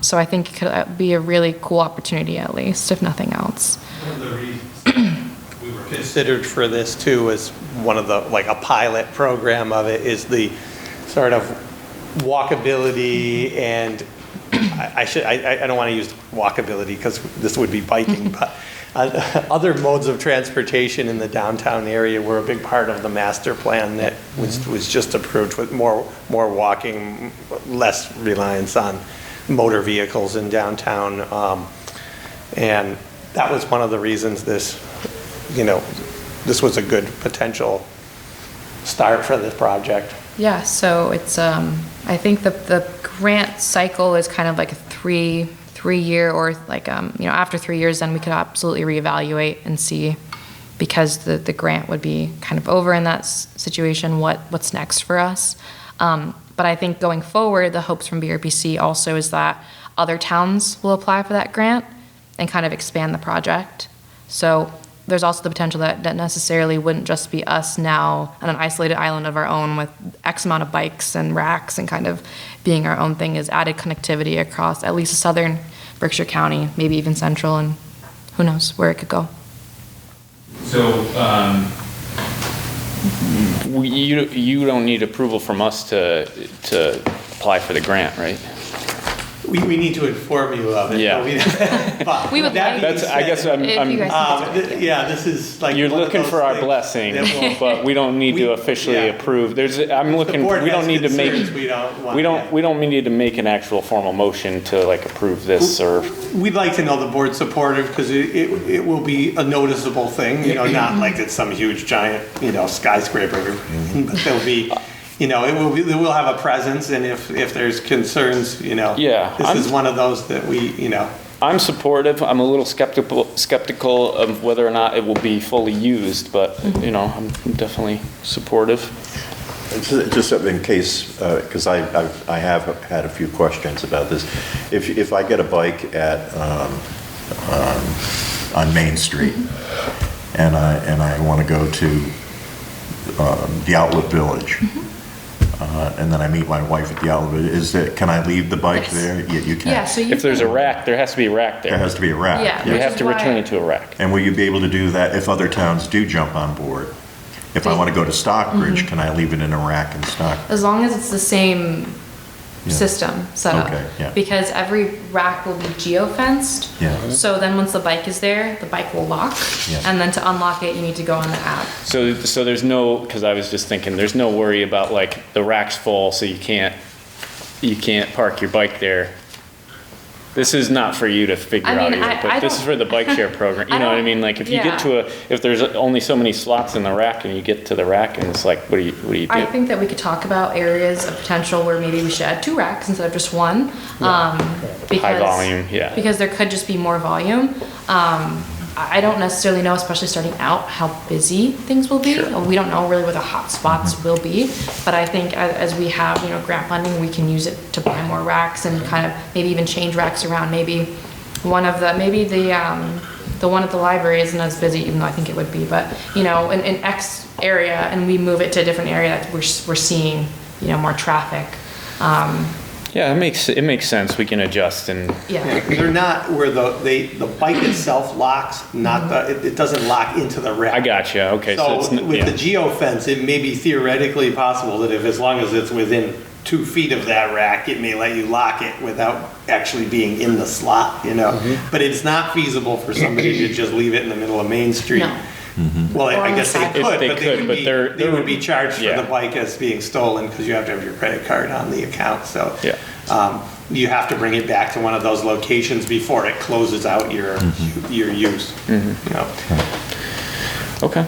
So I think it could be a really cool opportunity, at least, if nothing else. one of the reasons we were considered for this too is one of the, like a pilot program of it is the sort of walkability, and I don't want to use walkability because this would be biking, but other modes of transportation in the downtown area were a big part of the master plan that was just approved, with more walking, less reliance on motor vehicles in downtown, and that was one of the reasons this was a good potential start for this project. Yeah, so it's, I think the grant cycle is kind of like a three-year, or like, after 3 years, then we could absolutely reevaluate and see, because the grant would be kind of over in that situation, what's next for us. But I think going forward, the hopes from BRPC also is that other towns will apply for that grant and kind of expand the project. So there's also the potential that necessarily wouldn't just be us now on an isolated island of our own with X amount of bikes and racks and kind of being our own thing, is added connectivity across at least southern Berkshire County, maybe even central, and who knows where it could go. So, You don't need approval from us to apply for the grant, right? We need to inform you of it. Yeah. But We would that like- being I guess said, I'm If you guys yeah, this is like. you're one of looking those for our things blessing, that will- but we don't need to We- officially yeah. approve. We The board don't has need to make, concerns, we don't need to make an actual formal motion to like approve this, or, We'd like to know the board's supportive, because it will be a noticeable thing, not like it's some huge giant, skyscraper. But there'll be, it will have a presence, and if there's concerns, Yeah, this is one of those that we, I'm supportive. I'm a little skeptical of whether or not it will be fully used, but, I'm definitely supportive. Just in case, because I have had a few questions about this. If I get a bike at on Main Street, and I want to go to the Outlet Village, and then I meet my wife at the Outlet, can I leave the bike Yes. there? You can. Yeah, so you. If there's a rack, there has to be a rack There there. has to be a rack. Yeah. You Which have is to why- return it to a rack. And will you be able to do that if other towns do jump on board? If I want to go to Stockbridge, can I leave it in a rack in Stockbridge? As long as it's the same Yeah. system set up. Okay, yeah. Because every rack will be geo-fenced. Yeah. So then once the bike is there, the bike will lock. Yeah. And then to unlock it, you need to go on the app. So there's no, because I was just thinking, there's no worry about like the rack's full, so you can't park your bike there. This is not for you to figure I mean, out either, I but this is don't- for the bike share program, you I know what I don't- mean? Like, if you get yeah. if there's only so many slots in the rack and you get to the rack and it's like, what do you do? I think that we could talk about areas of potential where maybe we should add 2 racks instead of just 1. Because, volume, yeah. Because there could just be more volume. I don't necessarily know, especially starting out, how busy things will be. Sure. We don't know really where the hot spots will be, but I think as we have, grant funding, we can use it to buy more racks and kind of maybe even change racks around. Maybe the one at the library isn't as busy, even though I think it would be, but, in X area, and we move it to a different area that we're seeing, more traffic. Yeah, it makes sense, we can adjust and, Yeah. They're not where the bike itself locks, not it doesn't lock into the rack. I got you, okay, so it's, So with the geofence, it may be theoretically possible that if, as long as it's within 2 feet of that rack, it may let you lock it without actually being in the slot, But it's not feasible for somebody to just leave it in the middle of Main Street. No. Well, Or I on guess the they side. could, They but could, but they would be charged for yeah. the bike as being stolen because you have to have your credit card on the account, so. Yeah. You have to bring it back to one of those locations before it closes out your use. okay.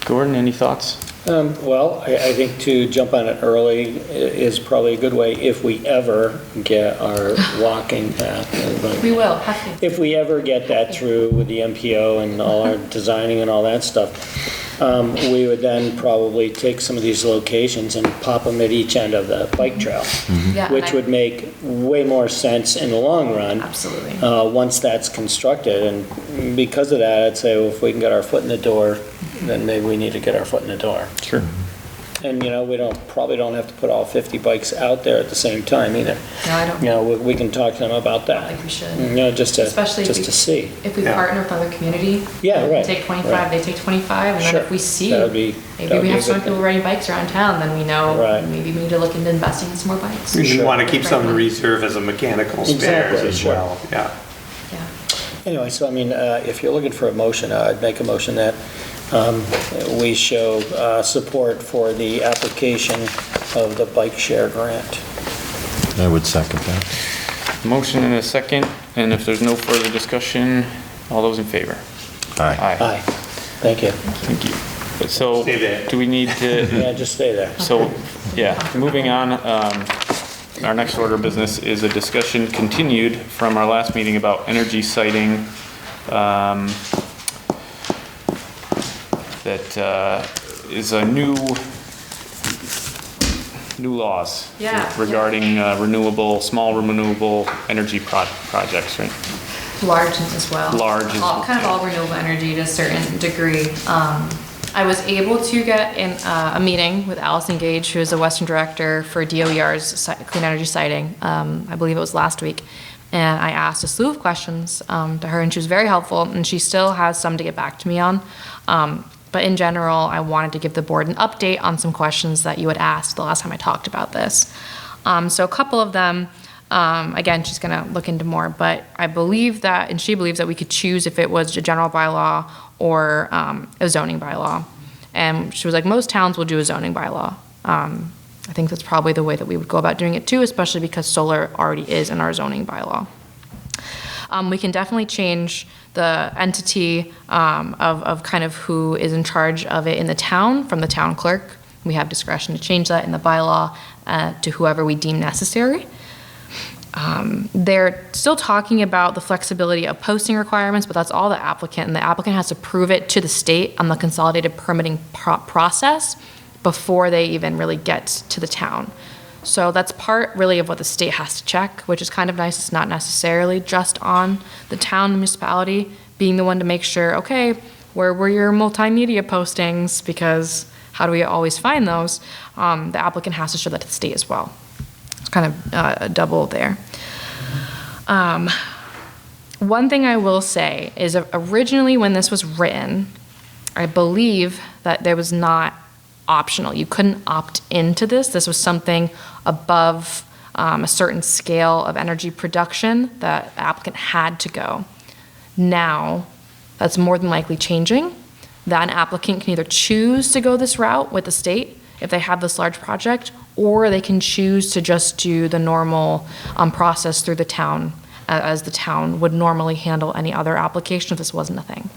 Gordon, any thoughts? Well, I think to jump on it early is probably a good way if we ever get our walking path. We will, have to. If we ever get that through with the MPO and all our designing and all that stuff, we would then probably take some of these locations and pop them at each end of the bike trail, Yeah, which would make way more sense in the long run. Absolutely. Once that's constructed, and because of that, I'd say, well, if we can get our foot in the door, then maybe we need to get our foot in the door. Sure. And, we probably don't have to put all 50 bikes out there at the same time either. No, I don't. We can talk to them about I think that. we should. Just to, Especially if just we- to see. If we Yeah. partner with other community. Yeah, right, Take 25, right. they take 25, and then Sure. if we see, That would be- maybe that would we be have a some good people thing. riding bikes around town, then we know, Right. maybe we need to look into investing in some more bikes. You want to keep some in reserve as a mechanical spares Exactly, as sure. well, yeah. Yeah. Anyway, so if you're looking for a motion, I'd make a motion that we show support for the application of the bike share grant. I would second that. Motion and a second, and if there's no further discussion, all those in favor? Aye. Aye. Thank you. Thank you. So, Stay there. do we need to, Yeah, just stay there. so, yeah, moving on, our next order of business is a discussion continued from our last meeting about energy siting, that is a new laws. Yeah. Regarding small renewable energy projects, right? Large as well. Large as well, Kind of all renewable energy to a certain degree. I was able to get in a meeting with Allison Gage, who is the Western Director for DOER's Clean Energy Siting. I believe it was last week. And I asked a slew of questions to her, and she was very helpful, and she still has some to get back to me on. But in general, I wanted to give the board an update on some questions that you had asked the last time I talked about this. So a couple of them, again, she's going to look into more, but I believe that, and she believes that we could choose if it was a general bylaw or a zoning bylaw. And she was like, most towns will do a zoning bylaw. I think that's probably the way that we would go about doing it too, especially because solar already is in our zoning bylaw. We can definitely change the entity of kind of who is in charge of it in the town from the town clerk. We have discretion to change that in the bylaw to whoever we deem necessary. They're still talking about the flexibility of posting requirements, but that's all the applicant, and the applicant has to prove it to the state on the consolidated permitting process before they even really get to the town. So that's part really of what the state has to check, which is kind of nice. It's not necessarily just on the town municipality being the one to make sure, okay, where were your multimedia postings? Because how do we always find those? The applicant has to show that to the state as well. It's kind of a double there. One thing I will say is originally when this was written, I believe that there was not optional. You couldn't opt into this. This was something above a certain scale of energy production that the applicant had to go. Now, that's more than likely changing. That an applicant can either choose to go this route with the state if they have this large project, or they can choose to just do the normal process through the town as the town would normally handle any other application if this wasn't a thing.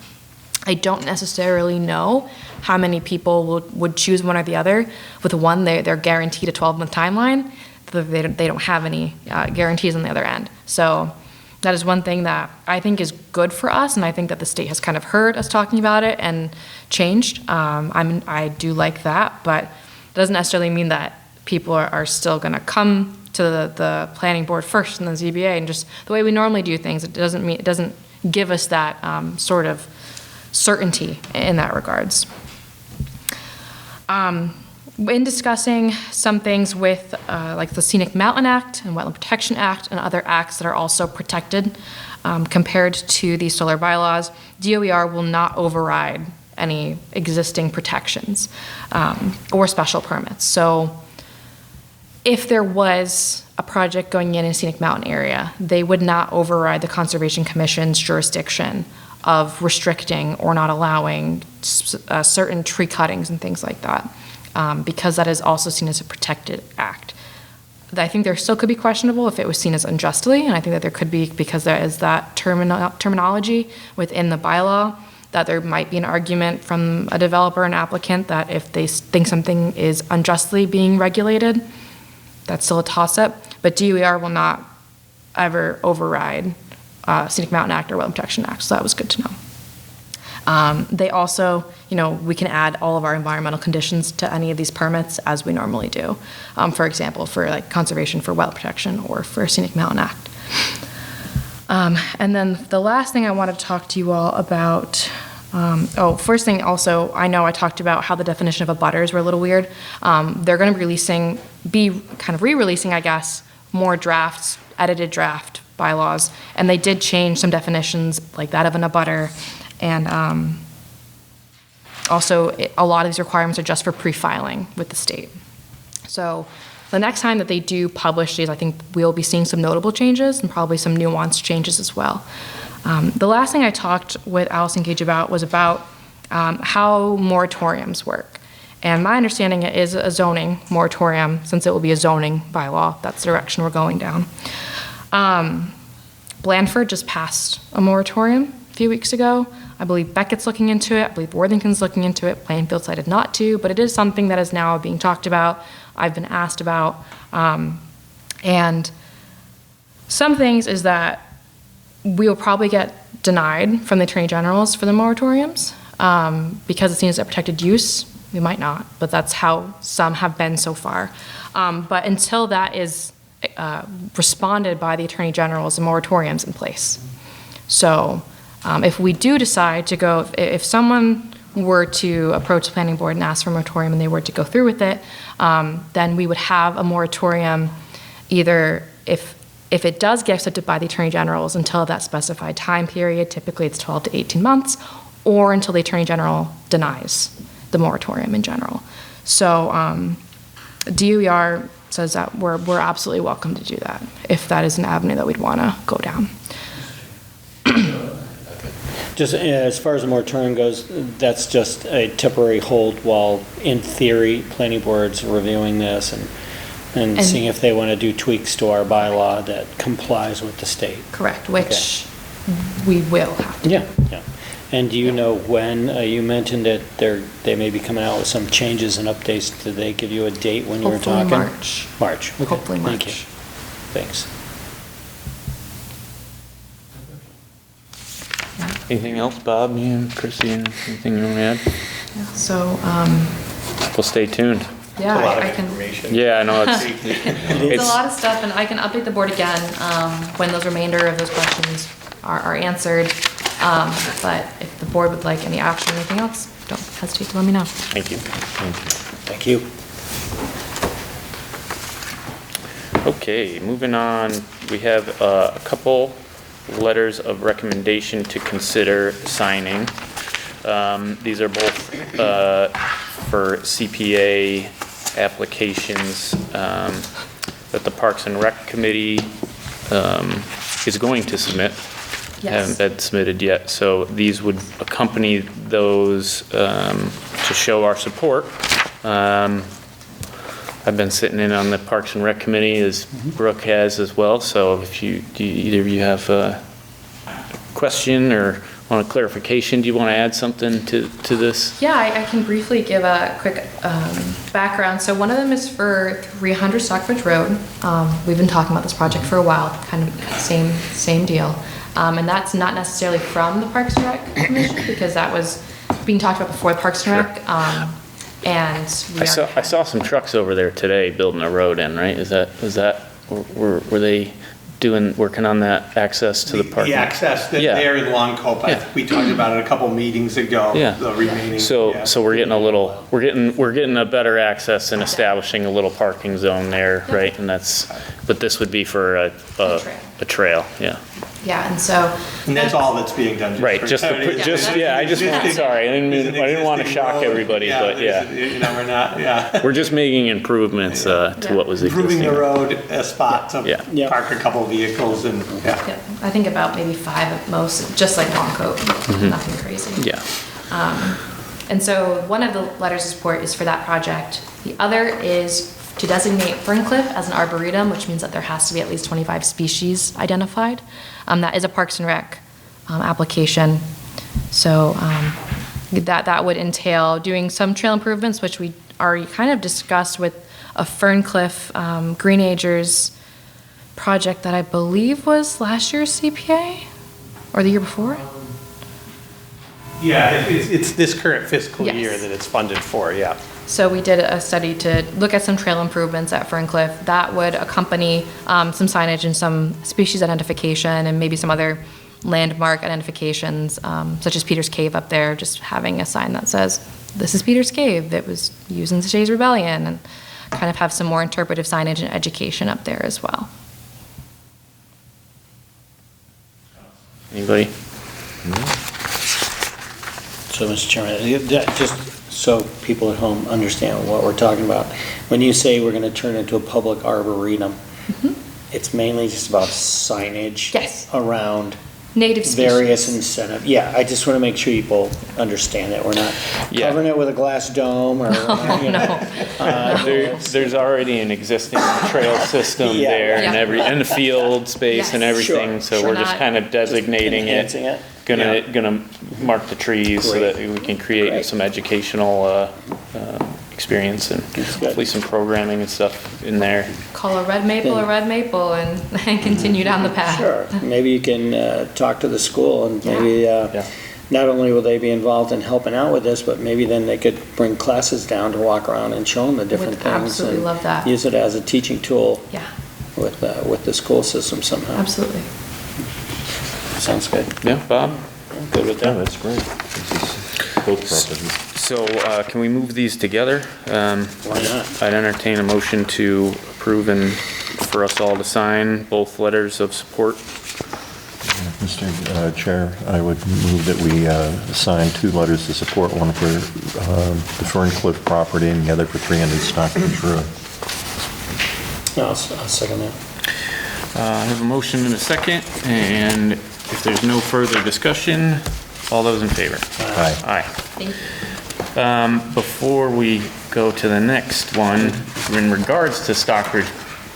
I don't necessarily know how many people would choose one or the other. With one, they're guaranteed a 12-month timeline. They don't have any guarantees on the other end. So that is one thing that I think is good for us, and I think that the state has kind of heard us talking about it and changed. I do like that, but it doesn't necessarily mean that people are still going to come to the planning board first and then ZBA, and just the way we normally do things. It doesn't give us that sort of certainty in that regards. In discussing some things with like the Scenic Mountain Act and Wetland Protection Act and other acts that are also protected compared to these solar bylaws, DOER will not override any existing protections or special permits. So if there was a project going in a scenic mountain area, they would not override the Conservation Commission's jurisdiction of restricting or not allowing certain tree cuttings and things like that, because that is also seen as a protected act. I think there still could be questionable if it was seen as unjustly, and I think that there could be, because there is that terminology within the bylaw, that there might be an argument from a developer and applicant that if they think something is unjustly being regulated, that's still a toss-up. But DOER will not ever override Scenic Mountain Act or Wetland Protection Act, so that was good to know. They also, we can add all of our environmental conditions to any of these permits as we normally do. For example, for like conservation for wetland protection or for Scenic Mountain Act. And then the last thing I want to talk to you all about, first thing also, I know I talked about how the definition of abutters were a little weird. They're going to be kind of re-releasing, I guess, more drafts, edited draft bylaws, and they did change some definitions like that of an abutter, and also a lot of these requirements are just for pre-filing with the state. So the next time that they do publish these, I think we'll be seeing some notable changes and probably some nuanced changes as well. The last thing I talked with Allison Gage about was about how moratoriums work. And my understanding is a zoning moratorium, since it will be a zoning bylaw, that's the direction we're going down. Blandford just passed a moratorium a few weeks ago. I believe Beckett's looking into it. I believe Worthington's looking into it. Plainfield decided not to, but it is something that is now being talked about. I've been asked about. And some things is that we will probably get denied from the Attorney Generals for the moratoriums because it seems a protected use. We might not, but that's how some have been so far. But until that is responded by the Attorney Generals, the moratorium's in place. So if we do decide to go, if someone were to approach the planning board and ask for a moratorium and they were to go through with it, then we would have a moratorium either if it does get accepted by the Attorney Generals until that specified time period, typically it's 12 to 18 months, or until the Attorney General denies the moratorium in general. So DOER says that we're absolutely welcome to do that if that is an avenue that we'd want to go down. Just as far as the moratorium goes, that's just a temporary hold while, in theory, planning board's reviewing this and seeing if they want to do tweaks to our bylaw that complies with the state. Correct, which we will have to do. Yeah. And do you know when, you mentioned that they may be coming out with some changes and updates. Did they give you a date when you were talking? March. March. Okay. Hopefully March. Thank you. Thanks. Anything else, Bob, you, Chrissy, anything you want to add? Yeah, so, We'll stay tuned. yeah, A lot of I can. information. Yeah, I know it's It's a lot of stuff, and I can update the board again when those remainder of those questions are answered. But if the board would like any action or anything else, don't hesitate to let me know. Thank you. Thank you. Okay, moving on, we have a couple letters of recommendation to consider signing. These are both for CPA applications that the Parks and Rec Committee is going to submit. Yes. Haven't been submitted yet, so these would accompany those to show our support. I've been sitting in on the Parks and Rec Committee, as Brooke has as well, so if either of you have a question or want a clarification, do you want to add something to this? Yeah, I can briefly give a quick background. So one of them is for 300 Stockbridge Road. We've been talking about this project for a while, kind of same deal. And that's not necessarily from the Parks and Rec Commission, because that was being talked about before the Parks and Rec. And I saw some trucks over there today building a road in, right? Were they working on that access to the park? The access Yeah. there in Long Cope, Yeah. we talked about it a couple meetings ago. Yeah. The remaining. So yeah. we're getting a better access and establishing a little parking zone there, right? And but this would be for a trail, yeah. Yeah, and so. And that's all that's being done. Right, I just want, sorry, I didn't want to shock everybody, but yeah. You know, we're not, yeah. We're just making improvements to what was existing. Improving the road, a spot to Yeah. park a couple vehicles and, yeah. Yeah, I think about maybe 5 at most, just like Long Coat, nothing crazy. Yeah. And so one of the letters of support is for that project. The other is to designate Ferncliff as an arboretum, which means that there has to be at least 25 species identified. That is a Parks and Rec application. So that would entail doing some trail improvements, which we already kind of discussed with a Ferncliff Greenagers project that I believe was last year's CPA or the year before. Yeah, it's this current fiscal Yes. year that it's funded for, yeah. So we did a study to look at some trail improvements at Ferncliff that would accompany some signage and some species identification and maybe some other landmark identifications, such as Peter's Cave up there, just having a sign that says, this is Peter's Cave, it was used in the Shays Rebellion, and kind of have some more interpretive signage and education up there as well. Anybody? So, Mr. Chairman, just so people at home understand what we're talking about, when you say we're going to turn it into a public arboretum, it's mainly just about signage Yes. around Native species. various incentive. Yeah, I just want to make sure people understand that we're not Yeah. covering it with a glass dome or, you know. There's already an existing trail system Yeah. there and Yeah. and the field space and Yes. everything, Sure. so we're just Not- kind of designating it. Enhancing it. Gonna mark the trees so that Great. we can create Great. some educational experience and That's good. hopefully some programming and stuff in there. Call a red maple a red maple and continue down the path. Sure, maybe you can talk to the school and maybe, Yeah. not only will they be involved in helping out with this, but maybe then they could bring classes down to walk around and show them the different Would things. absolutely and love that. Use it as a teaching tool Yeah, with the school system somehow. absolutely. Sounds good. Yeah, Bob? Good with Yeah, that? that's great. Both properties. So, can we move these together? Why not? I'd entertain a motion to approve and for us all to sign both letters of support. Mr. Chair, I would move that we sign 2 letters to support, one for the Ferncliff property and the other for 300 Stockbridge Road. I'll second that. I have a motion and a second, and if there's no further discussion, all those in favor? Aye. Aye. Thank you. Before we go to the next one, in regards to Stockbridge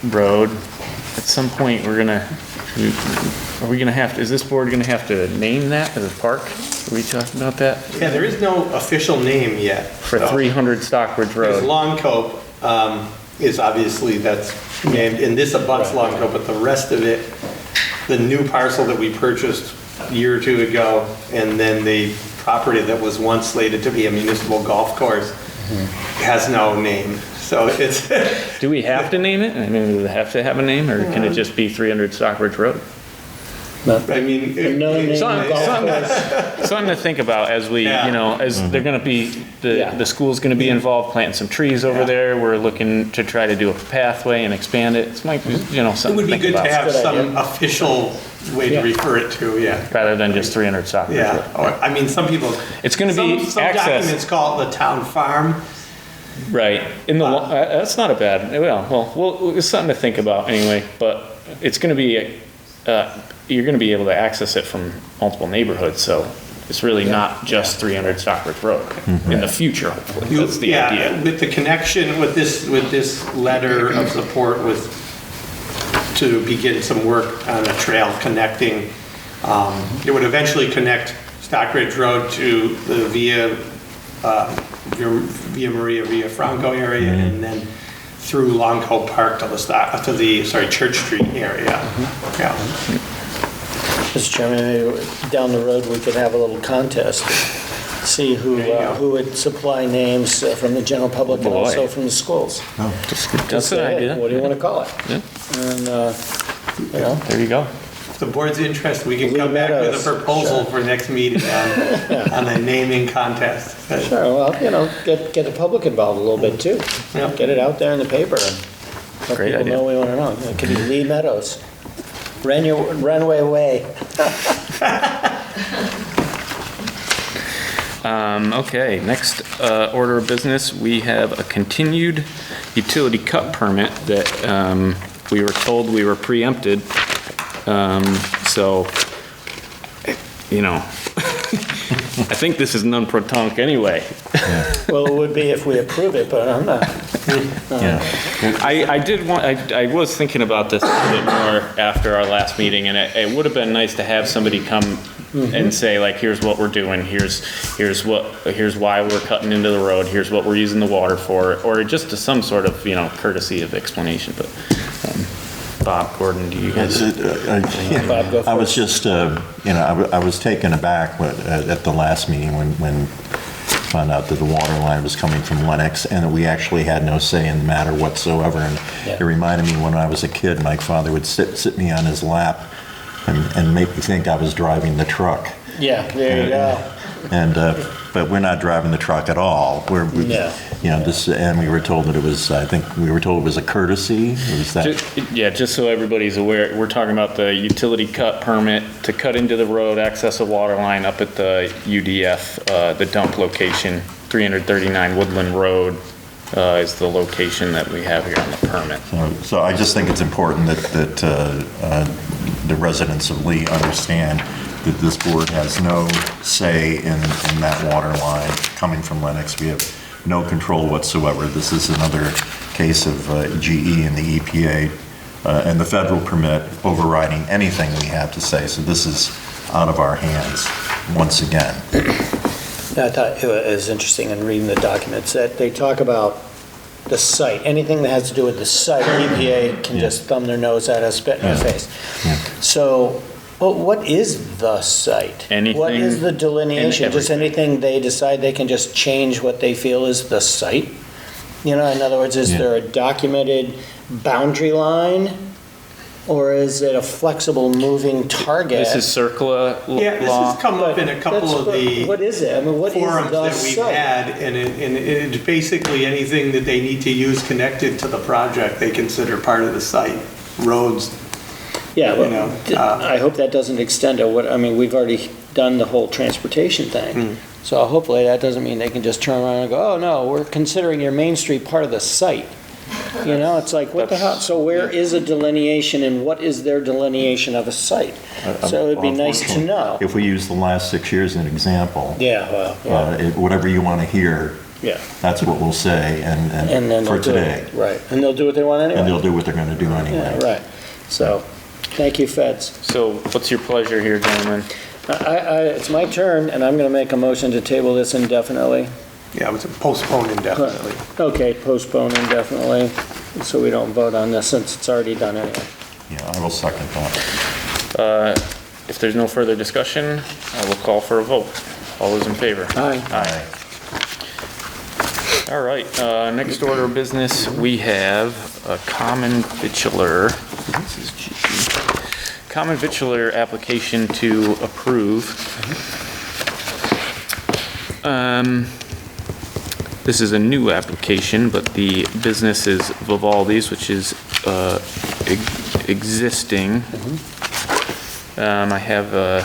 Road, at some point, is this board gonna have to name that as a park? Are we talking about that? Yeah, there is no official name yet. For so. 300 Stockbridge There's Road? Long Cope is obviously, that's named, and this abuts Long Cope, but the rest of it, the new parcel that we purchased a year or 2 ago, and then the property that was once slated to be a municipal golf course has no name. So it's, Do we have to name it? I mean, do they have to have a name, or can it just be 300 Stockbridge Road? But I mean. no name Something golf course. something to think about as we, Yeah. as they're gonna be, Yeah. the school's gonna be involved, planting some trees over Yeah. there. We're looking to try to do a pathway and expand it. It's might, be, It something would to be think good to about. have Good some idea. official way to Yeah. refer it to, yeah. Rather than just 300 Stockbridge Road. Yeah, or, I mean, some people. It's gonna be Some access. documents call it the town farm. Right, that's not a bad, well, it's something to think about anyway, but it's gonna be, you're gonna be able to access it from multiple neighborhoods, so It's really not just 300 Stockbridge Road in the future, hopefully. That's the Yeah, idea. with the connection, with this letter of support with, to begin some work on a trail connecting, it would eventually connect Stockbridge Road to the Via Maria, Via Franco area, and then through Longco Park to the Church Street area. Yeah. Mr. Chairman, maybe down the road, we could have a little contest, see who would supply names from the general public and Boy. also from the schools. That's an Hey, idea. what do you want to call it? Yeah. And, you know, There you go. If the board's interest, we can Lee come back with Meadows, a proposal sure. for next meeting on the naming contest. sure, well, you know, get the public involved a little bit too. Yeah. Get it out there in the paper and let Great people idea. know we want to know. It could be Lee Meadows. Runway Way. Okay, next order of business, we have a continued utility cut permit that we were told we were preempted. So, you know, I think this is non-protonc anyway. Well, it would be if we approve it, but I'm not. Yeah. I was thinking about this a little bit more after our last meeting, and it would have been nice to have somebody come and say, like, here's what we're doing, here's why we're cutting into the road, here's what we're using the water for, or just to some sort of, you know, courtesy of explanation, but, Bob, Gordon, do you guys? Bob, go I was first. just, I was taken aback at the last meeting when found out that the water line was coming from Lennox and that we actually had no say in the matter whatsoever. And Yeah. it reminded me when I was a kid, my father would sit me on his lap and make me think I was driving the truck. Yeah, there you go. And, but we're not driving the truck at all. No. You know, and we were told that it was, I think we were told it was a courtesy. It was that. Yeah, just so everybody's aware, we're talking about the utility cut permit to cut into the road, access a water line up at the UDF, the dump location, 339 Woodland Road is the location that we have here on the permit. So I just think it's important that the residents of Lee understand that this board has no say in that water line coming from Lennox. We have no control whatsoever. This is another case of GE and the EPA and the federal permit overriding anything we have to say. So this is out of our hands once again. I thought it was interesting in reading the documents that they talk about the site, anything that has to do with the site, EPA can just thumb their nose at us, spit in our face. Yeah. So, well, what is the site? Anything What is the delineation? and Just anything they decide they can just change what they feel is the site? You know, in other words, is Yeah. there a documented boundary line? Or is it a flexible moving target? This is CERCLA Yeah, this law. has come up in a couple of the What is it? I mean, what is forums the that we've site? had, and it's basically anything that they need to use connected to the project, they consider part of the site. Roads, Yeah, you know, well, I hope that doesn't extend to what, I mean, we've already done the whole transportation thing. So hopefully that doesn't mean they can just turn around and go, oh, no, we're considering your Main Street part of the site. You know, it's like, what the hell? So where is a delineation and what is their delineation of a site? So it'd be nice to know. If we use the last 6 years as an example, Yeah, well, yeah, whatever you want to hear, yeah. that's what we'll say And then and they'll for do today. it. Right, and they'll do what they want And anyway. they'll do what they're going to do Yeah, anyway. right. So, thank you, feds. So what's your pleasure here, gentlemen? It's my turn, and I'm going to make a motion to table this indefinitely. yeah, it was postponed indefinitely. Okay, postpone indefinitely, so we don't vote on this since it's already done anyway. Yeah, I will second that. If there's no further discussion, I will call for a vote. All those in favor? Aye. Aye. All right, next order of business, we have a common vitular. This is G. Common vitular application to approve. This is a new application, but the business is Vivaldi's, which is existing. I have a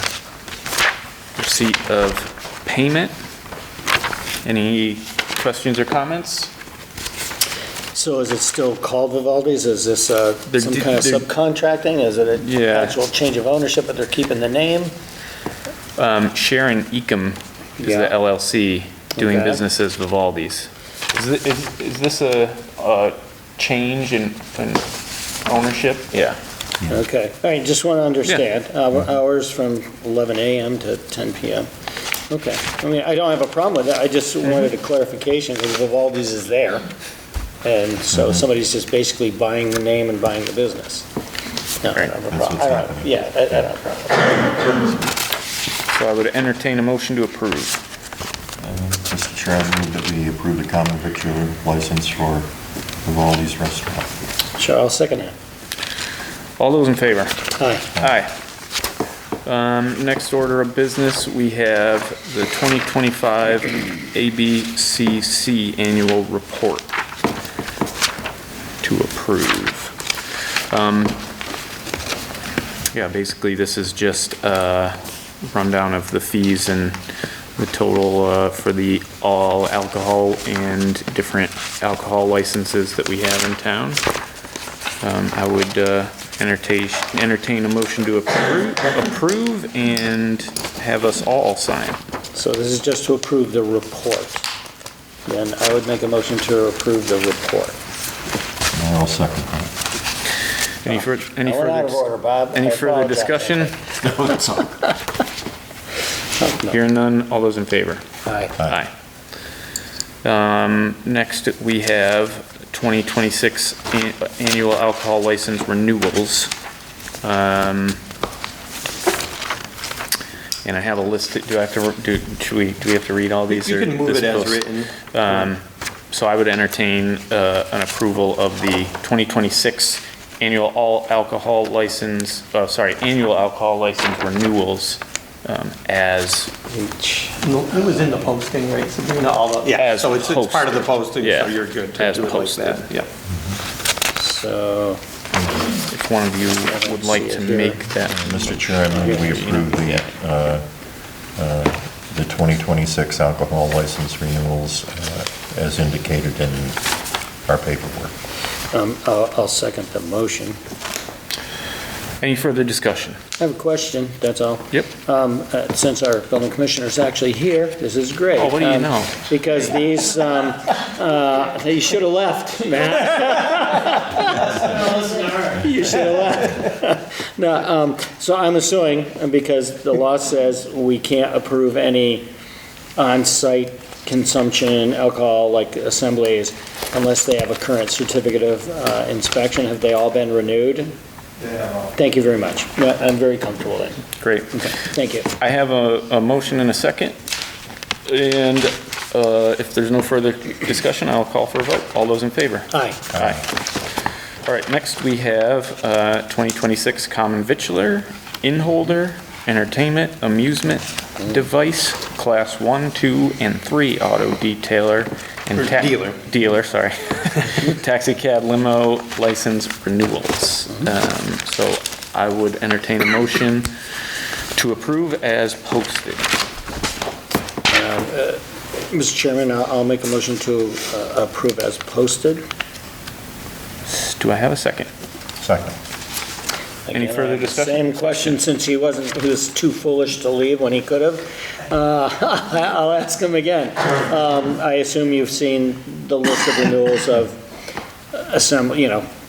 receipt of payment. Any questions or comments? So is it still called Vivaldi's? Is this some kind of they're- subcontracting? Is it an Yeah. actual change of ownership, but they're keeping the name? Sharon Ecom is the Yeah. LLC doing Okay. business as Vivaldi's. Is this a change in ownership? Yeah. Okay, all right, just want to understand. Hours from 11 a.m. to 10 p.m. Okay, I mean, I don't have a problem with that, I just wanted a clarification, because Vivaldi's is there. And so somebody's just basically buying the name and buying the business. No, I don't have a That's problem. what's happening. Yeah, I don't have a problem. So I would entertain a motion to approve. Mr. Chair, I move that we approve the common victular license for Vivaldi's Restaurant. Sure, I'll second that. All those in favor? Aye. Aye. Next order of business, we have the 2025 ABCC Annual Report to approve. Yeah, basically, this is just a rundown of the fees and the total for the all alcohol and different alcohol licenses that we have in town. I would entertain a motion to approve and have us all sign. So this is just to approve the report. Then I would make a motion to approve the report. I'll second that. Any I went out of order, Bob. Any I further apologize. discussion? No, that's all. No. Hearing none, all those in favor? Aye. Aye. Next, we have 2026 annual alcohol license renewals. And I have a list, do I have to, do we have to read all these? You or can move this it as post? written. So I would entertain an approval of the 2026 annual alcohol license renewals as It was in the posting, right, Sabrina? Yeah, As so it's part of the posted. posting, Yeah, so you're good to as do it like posted. that. Yeah. So, if one of you would like to make that. Mr. Chair, I move we approve the 2026 alcohol license renewals as indicated in our paperwork. I'll second the motion. Any further discussion? I have a question, that's all. Yep. Since our building commissioner's actually here, this is great. Oh, what do you know? Because these, you should have left, Matt. You should have left. No, so I'm assuming, because the law says we can't approve any on-site consumption alcohol, like assemblies, unless they have a current certificate of inspection. Have they all been renewed? Thank you very much. Yeah, I'm very comfortable then. Great. Okay, thank you. I have a motion and a second. And if there's no further discussion, I'll call for a vote. All those in favor? Aye. Aye. All right, next we have 2026 common vitular, inholder, entertainment, amusement device, class 1, 2, and 3 auto detailer. And Or dealer. Dealer, sorry. Taxi cab limo license renewals. So I would entertain a motion to approve as posted. Mr. Chairman, I'll make a motion to approve as posted. Do I have a second? Second. Any Again, further I have the discussion? Same question, since he was too foolish to leave when he could have. I'll ask him again. I assume you've seen the list of renewals of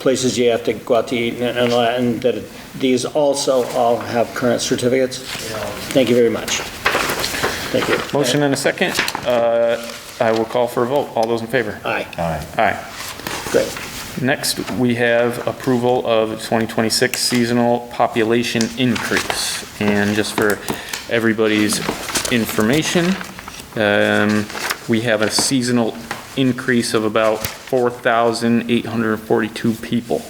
places you have to go out to eat and all that, and that these also all have current certificates? Thank you very much. Thank you. Motion and a second. I will call for a vote. All those in favor? Aye. Aye. Aye. Great. Next, we have approval of 2026 seasonal population increase. And just for everybody's information, we have a seasonal increase of about 4,842 people.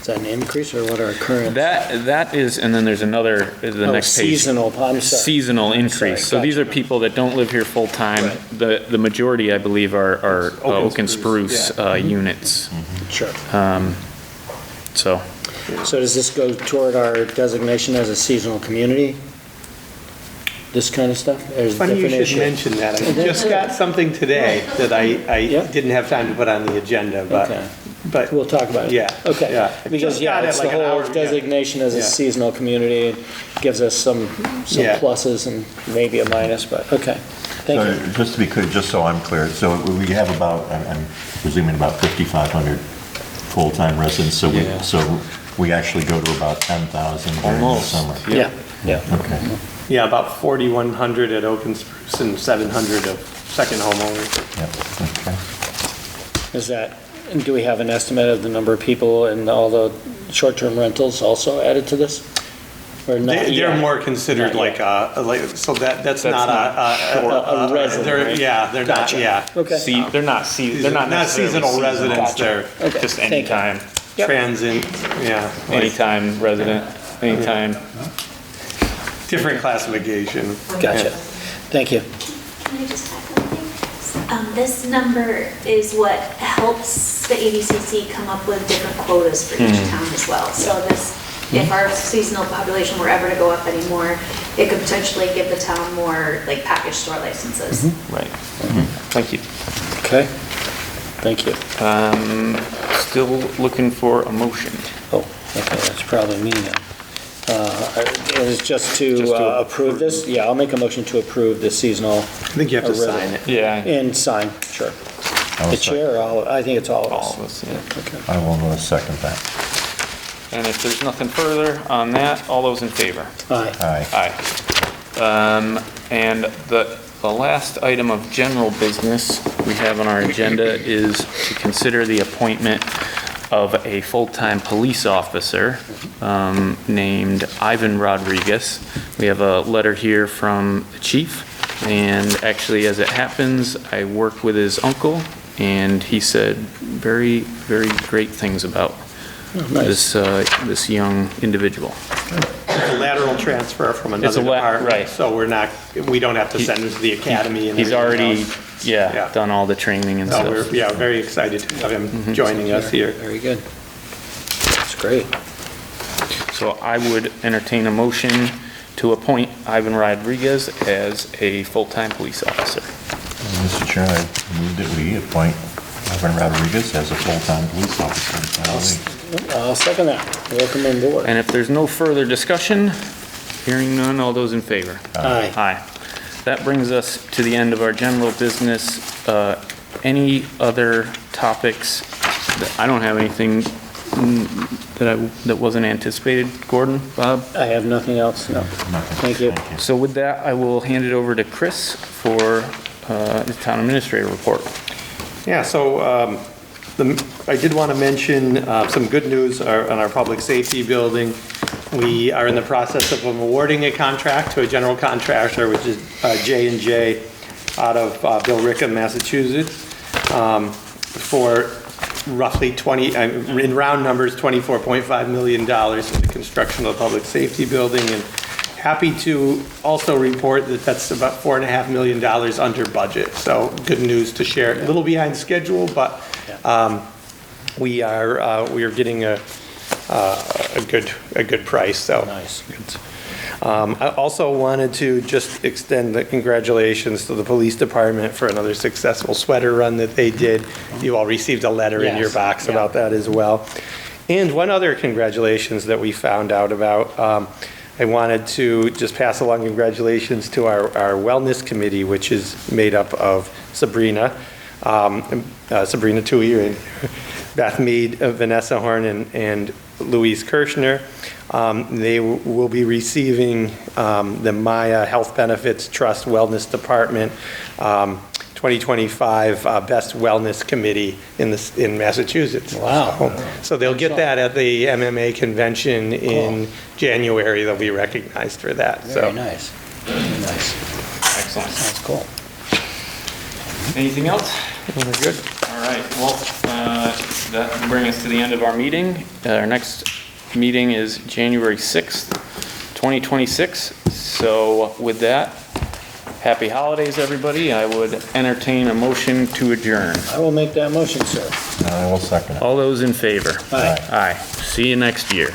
Is that an increase, or what are our current? That is, and then there's another, the next page. Seasonal, I'm sorry. Seasonal increase. So these are gotcha. people that don't live here full-time. Right. The majority, I believe, are oak and spruce yeah. units. Sure. So, So does this go toward our designation as a seasonal community? This kind of stuff? There's Funny you different should issues. mention that. I just got something today that I Yeah. didn't have time to put on the agenda, but Okay. but. We'll talk about it. Yeah. Okay. Yeah. Because, Just yeah, got it it's the like an whole hour, yeah. designation as a Yeah. seasonal community. It gives us some Yeah. pluses and maybe a minus, but, okay. Thank So you. just to be clear, just so I'm clear, so we have about, I'm presuming about 5,500 full-time residents, so Yeah. we actually go to about 10,000 during the Almost. summer. Yeah, yeah. Okay. Yeah, about 4,100 at Oak and Spruce and 700 of second homeowners. Yeah, okay. Is that, and do we have an estimate of the number of people and all the short-term rentals also added to this? Or not They're yet? more considered Not yet. like, so that's That's not A resident, they're- right? Yeah, they're not, Gotcha. yeah. Okay. They're not Not necessarily seasonal residents, Gotcha. they're Okay, Just thank you. anytime, Yep. transient, yeah. like anytime resident, anytime. Different classification. Gotcha. Thank you. Can I just add something? This number is what helps the ABCC come up with different quotas for each town as well. So this, if our seasonal population were ever to go up anymore, it could potentially give the town more like package store licenses. Right. Thank you. Okay. Thank you. Still looking for a motion. Oh, okay, that's probably me then. Is just to Just to approve this? Yeah, I'll make a motion to approve the seasonal. I think you have to sign it. Yeah. And sign, sure. I will The chair, or all, I think it's all of All us. of us, yeah. Okay. I will second that. And if there's nothing further on that, all those in favor? Aye. Aye. Aye. And the last item of general business we have on our agenda is to consider the appointment of a full-time police officer named Ivan Rodriguez. We have a letter here from the chief, and actually, as it happens, I worked with his uncle, and he said very, very great things about this young individual. It's a lateral transfer from another department. right. So we don't have to send him to the academy and He's everything already, else. yeah, Yeah. done all the training and So stuff. we're, very excited to have him joining us here. Very good. That's great. So I would entertain a motion to appoint Ivan Rodriguez as a full-time police officer. Mr. Chair, I move that we appoint Ivan Rodriguez as a full-time police officer in town of Lee. I'll second that. Welcome on board. And if there's no further discussion, hearing none, all those in favor? Aye. Aye. That brings us to the end of our general business. Any other topics? I don't have anything that wasn't anticipated. Gordon, Bob? I have nothing else, no. Nothing. Thank you. So with that, I will hand it over to Chris for the town administrator report. Yeah, so I did want to mention some good news on our public safety building. We are in the process of awarding a contract to a general contractor, which is J&J out of Billerica, Massachusetts, for roughly in round numbers, $24.5 million for the construction of the public safety building. And happy to also report that that's about $4.5 million under budget. So good news to share. A little behind schedule, but we are getting a good price. So Nice. I also wanted to just extend the congratulations to the police department for another successful sweater run that they did. You all received a letter in your Yes, box yeah. about that as well. And one other congratulations that we found out about, I wanted to just pass along congratulations to our wellness committee, which is made up of Sabrina Tui, and Beth Mead, Vanessa Horn, and Louise Kirschner. They will be receiving the Maya Health Benefits Trust Wellness Department 2025 Best Wellness Committee in Massachusetts. Wow. So they'll get that at the MMA convention in January. They'll be recognized for that. Very nice. Very nice. Excellent. That's cool. Anything else? We're good. All right, well, that brings us to the end of our meeting. Our next meeting is January 6th, 2026. So with that, happy holidays, everybody. I would entertain a motion to adjourn. I will make that motion, sir. I will second it. All those in favor? Aye. Aye. See you next year.